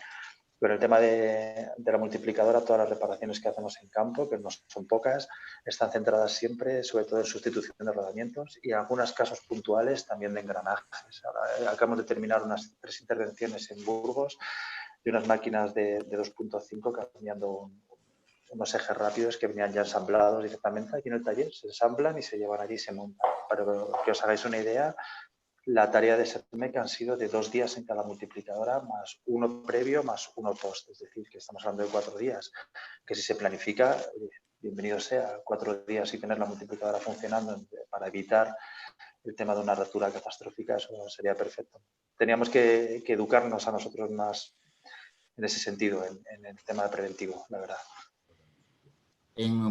Speaker 2: Pero el tema de la multiplicadora, todas las reparaciones que hacemos en campo, que no son pocas, están centradas siempre, sobre todo en sustitución de rodamientos y en algunos casos puntuales también de engranajes. Ahora, acabamos de terminar unas 3 intervenciones en Burgos de unas máquinas de 2.5 cambiando unos ejes rápidos que venían ya ensamblados directamente aquí en el taller, se ensamblan y se llevan allí y se montan. Para que os hagáis una idea, la tarea de Sermec han sido de 2 días en cada multiplicadora, más uno previo, más uno post. Es decir, que estamos hablando de 4 días, que si se planifica, bienvenido sea, 4 días y tener la multiplicadora funcionando para evitar el tema de una rotura catastrófica, eso sería perfecto. Teníamos que educarnos a nosotros más en ese sentido, en el tema de preventivo, la verdad.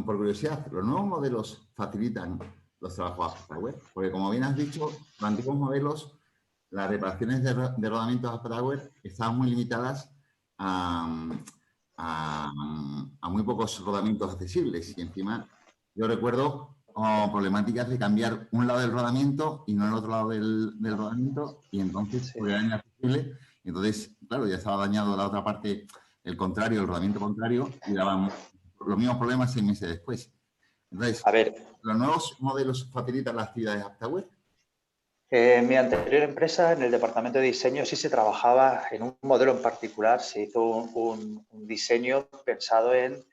Speaker 1: Por curiosidad, ¿los nuevos modelos facilitan los trabajos hasta web? Porque como bien has dicho, los antiguos modelos, las reparaciones de rodamientos hasta web estaban muy limitadas a muy pocos rodamientos accesibles. Y encima, yo recuerdo problemáticas de cambiar un lado del rodamiento y no el otro lado del rodamiento, y entonces
Speaker 2: Sí.
Speaker 1: era inaccesible. Y entonces, claro, ya estaba dañado la otra parte, el contrario, el rodamiento contrario, y daban los mismos problemas 6 meses después. Entonces,
Speaker 2: A ver,
Speaker 1: ¿los nuevos modelos facilitan las actividades AptaWare?
Speaker 2: En mi anterior empresa, en el departamento de diseño, sí se trabajaba en un modelo en particular, se hizo un diseño pensado en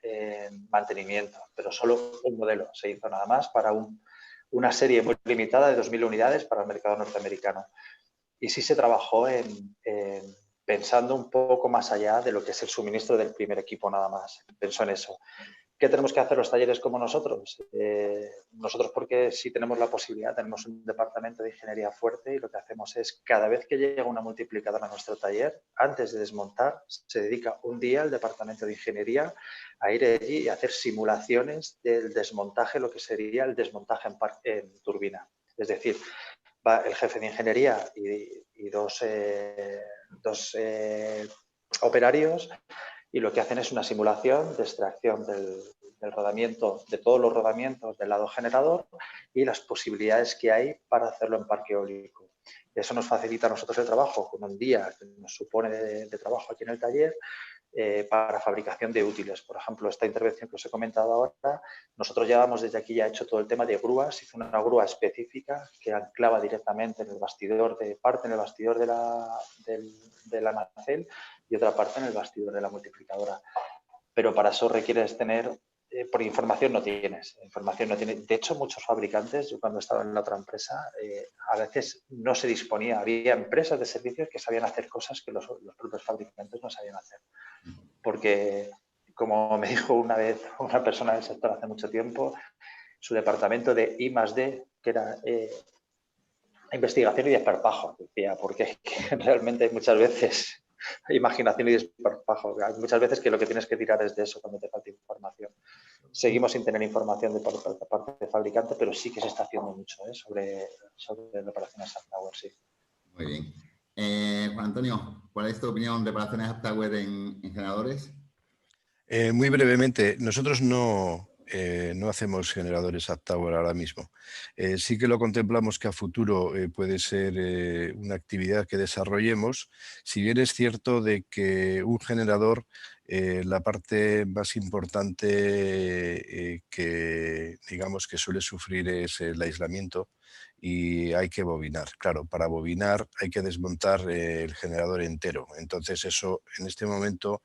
Speaker 2: mantenimiento, pero solo un modelo se hizo nada más para una serie muy limitada de 2.000 unidades para el mercado norteamericano. Y sí se trabajó pensando un poco más allá de lo que es el suministro del primer equipo nada más, pensó en eso. ¿Qué tenemos que hacer los talleres como nosotros? Nosotros porque sí tenemos la posibilidad, tenemos un departamento de ingeniería fuerte y lo que hacemos es cada vez que llega una multiplicadora a nuestro taller, antes de desmontar, se dedica un día el departamento de ingeniería a ir allí y hacer simulaciones del desmontaje, lo que sería el desmontaje en turbina. Es decir, va el jefe de ingeniería y dos operarios y lo que hacen es una simulación de extracción del rodamiento, de todos los rodamientos del lado generador y las posibilidades que hay para hacerlo en parque eólico. Eso nos facilita a nosotros el trabajo con un día que nos supone de trabajo aquí en el taller para fabricación de útiles. Por ejemplo, esta intervención que os he comentado ahora, nosotros llevamos desde aquí ya hecho todo el tema de grúas, hizo una grúa específica que anclaba directamente en el bastidor, parte en el bastidor de la nacelle y otra parte en el bastidor de la multiplicadora. Pero para eso requieres tener, por información no tienes. De hecho, muchos fabricantes, yo cuando estaba en la otra empresa, a veces no se disponía. Había empresas de servicios que sabían hacer cosas que los propios fabricantes no sabían hacer. Porque, como me dijo una vez una persona del sector hace mucho tiempo, su departamento de I+D, que era investigación y desparpajo, decía, porque realmente muchas veces imaginación y desparpajo. Hay muchas veces que lo que tienes que tirar es de eso cuando te falta información. Seguimos sin tener información de parte del fabricante, pero sí que se está haciendo mucho sobre reparaciones AptaWare, sí.
Speaker 1: Muy bien. Juan Antonio, ¿cuál es tu opinión de reparaciones AptaWare en generadores?
Speaker 3: Muy brevemente, nosotros no hacemos generadores AptaWare ahora mismo. Sí que lo contemplamos que a futuro puede ser una actividad que desarrollemos, si bien es cierto de que un generador, la parte más importante que digamos que suele sufrir es el aislamiento y hay que bobinar. Claro, para bobinar hay que desmontar el generador entero. Entonces eso en este momento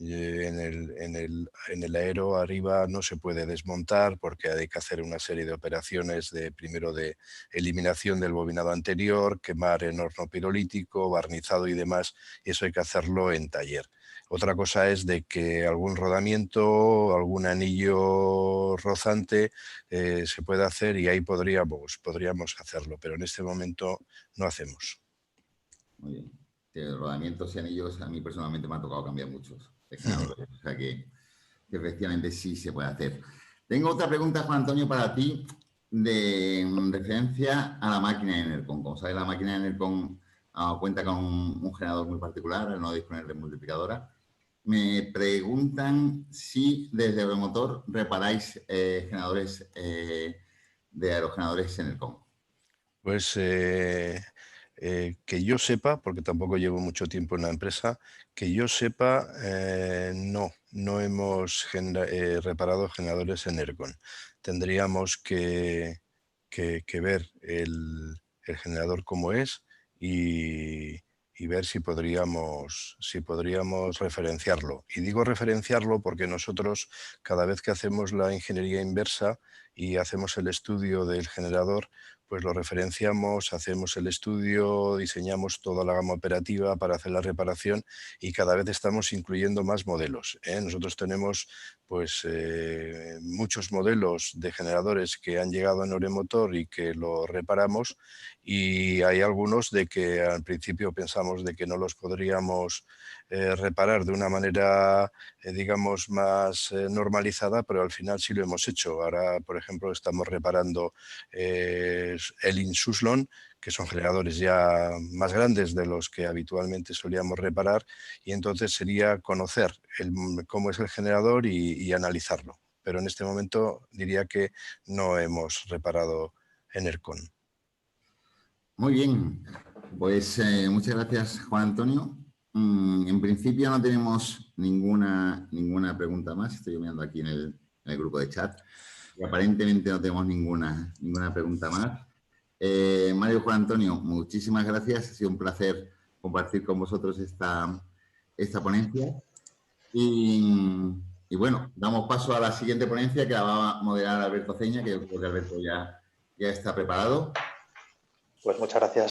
Speaker 3: en el aero arriba no se puede desmontar porque hay que hacer una serie de operaciones primero de eliminación del bobinado anterior, quemar en horno pirolítico, barnizado y demás, y eso hay que hacerlo en taller. Otra cosa es de que algún rodamiento, algún anillo rozante se puede hacer y ahí podríamos hacerlo, pero en este momento no hacemos.
Speaker 1: Muy bien. De rodamientos y anillos, a mí personalmente me ha tocado cambiar muchos de generadores, o sea que efectivamente sí se puede hacer. Tengo otra pregunta, Juan Antonio, para ti, de referencia a la máquina de Enercon. Como sabes, la máquina de Enercon cuenta con un generador muy particular, al no disponer de multiplicadora. Me preguntan si desde Euromotor reparáis generadores de aerogeneradores Enercon.
Speaker 3: Pues que yo sepa, porque tampoco llevo mucho tiempo en la empresa, que yo sepa, no hemos reparado generadores Enercon. Tendríamos que ver el generador cómo es y ver si podríamos referenciarlo. Y digo referenciarlo porque nosotros, cada vez que hacemos la ingeniería inversa y hacemos el estudio del generador, pues lo referenciamos, hacemos el estudio, diseñamos toda la gama operativa para hacer la reparación y cada vez estamos incluyendo más modelos, ¿eh? Nosotros tenemos pues muchos modelos de generadores que han llegado en Euromotor y que lo reparamos, y hay algunos de que al principio pensamos de que no los podríamos reparar de una manera digamos más normalizada, pero al final sí lo hemos hecho. Ahora, por ejemplo, estamos reparando el Insuslon, que son generadores ya más grandes de los que habitualmente solíamos reparar, y entonces sería conocer cómo es el generador y analizarlo. Pero en este momento diría que no hemos reparado Enercon.
Speaker 1: Muy bien, pues muchas gracias, Juan Antonio. En principio no tenemos ninguna pregunta más. Estoy mirando aquí en el grupo de chat y aparentemente no tenemos ninguna pregunta más. Mario, Juan Antonio, muchísimas gracias. Ha sido un placer compartir con vosotros esta ponencia. Y bueno, damos paso a la siguiente ponencia que la va a moderar Alberto Ceña, que yo creo que Alberto ya está preparado.
Speaker 2: Pues muchas gracias.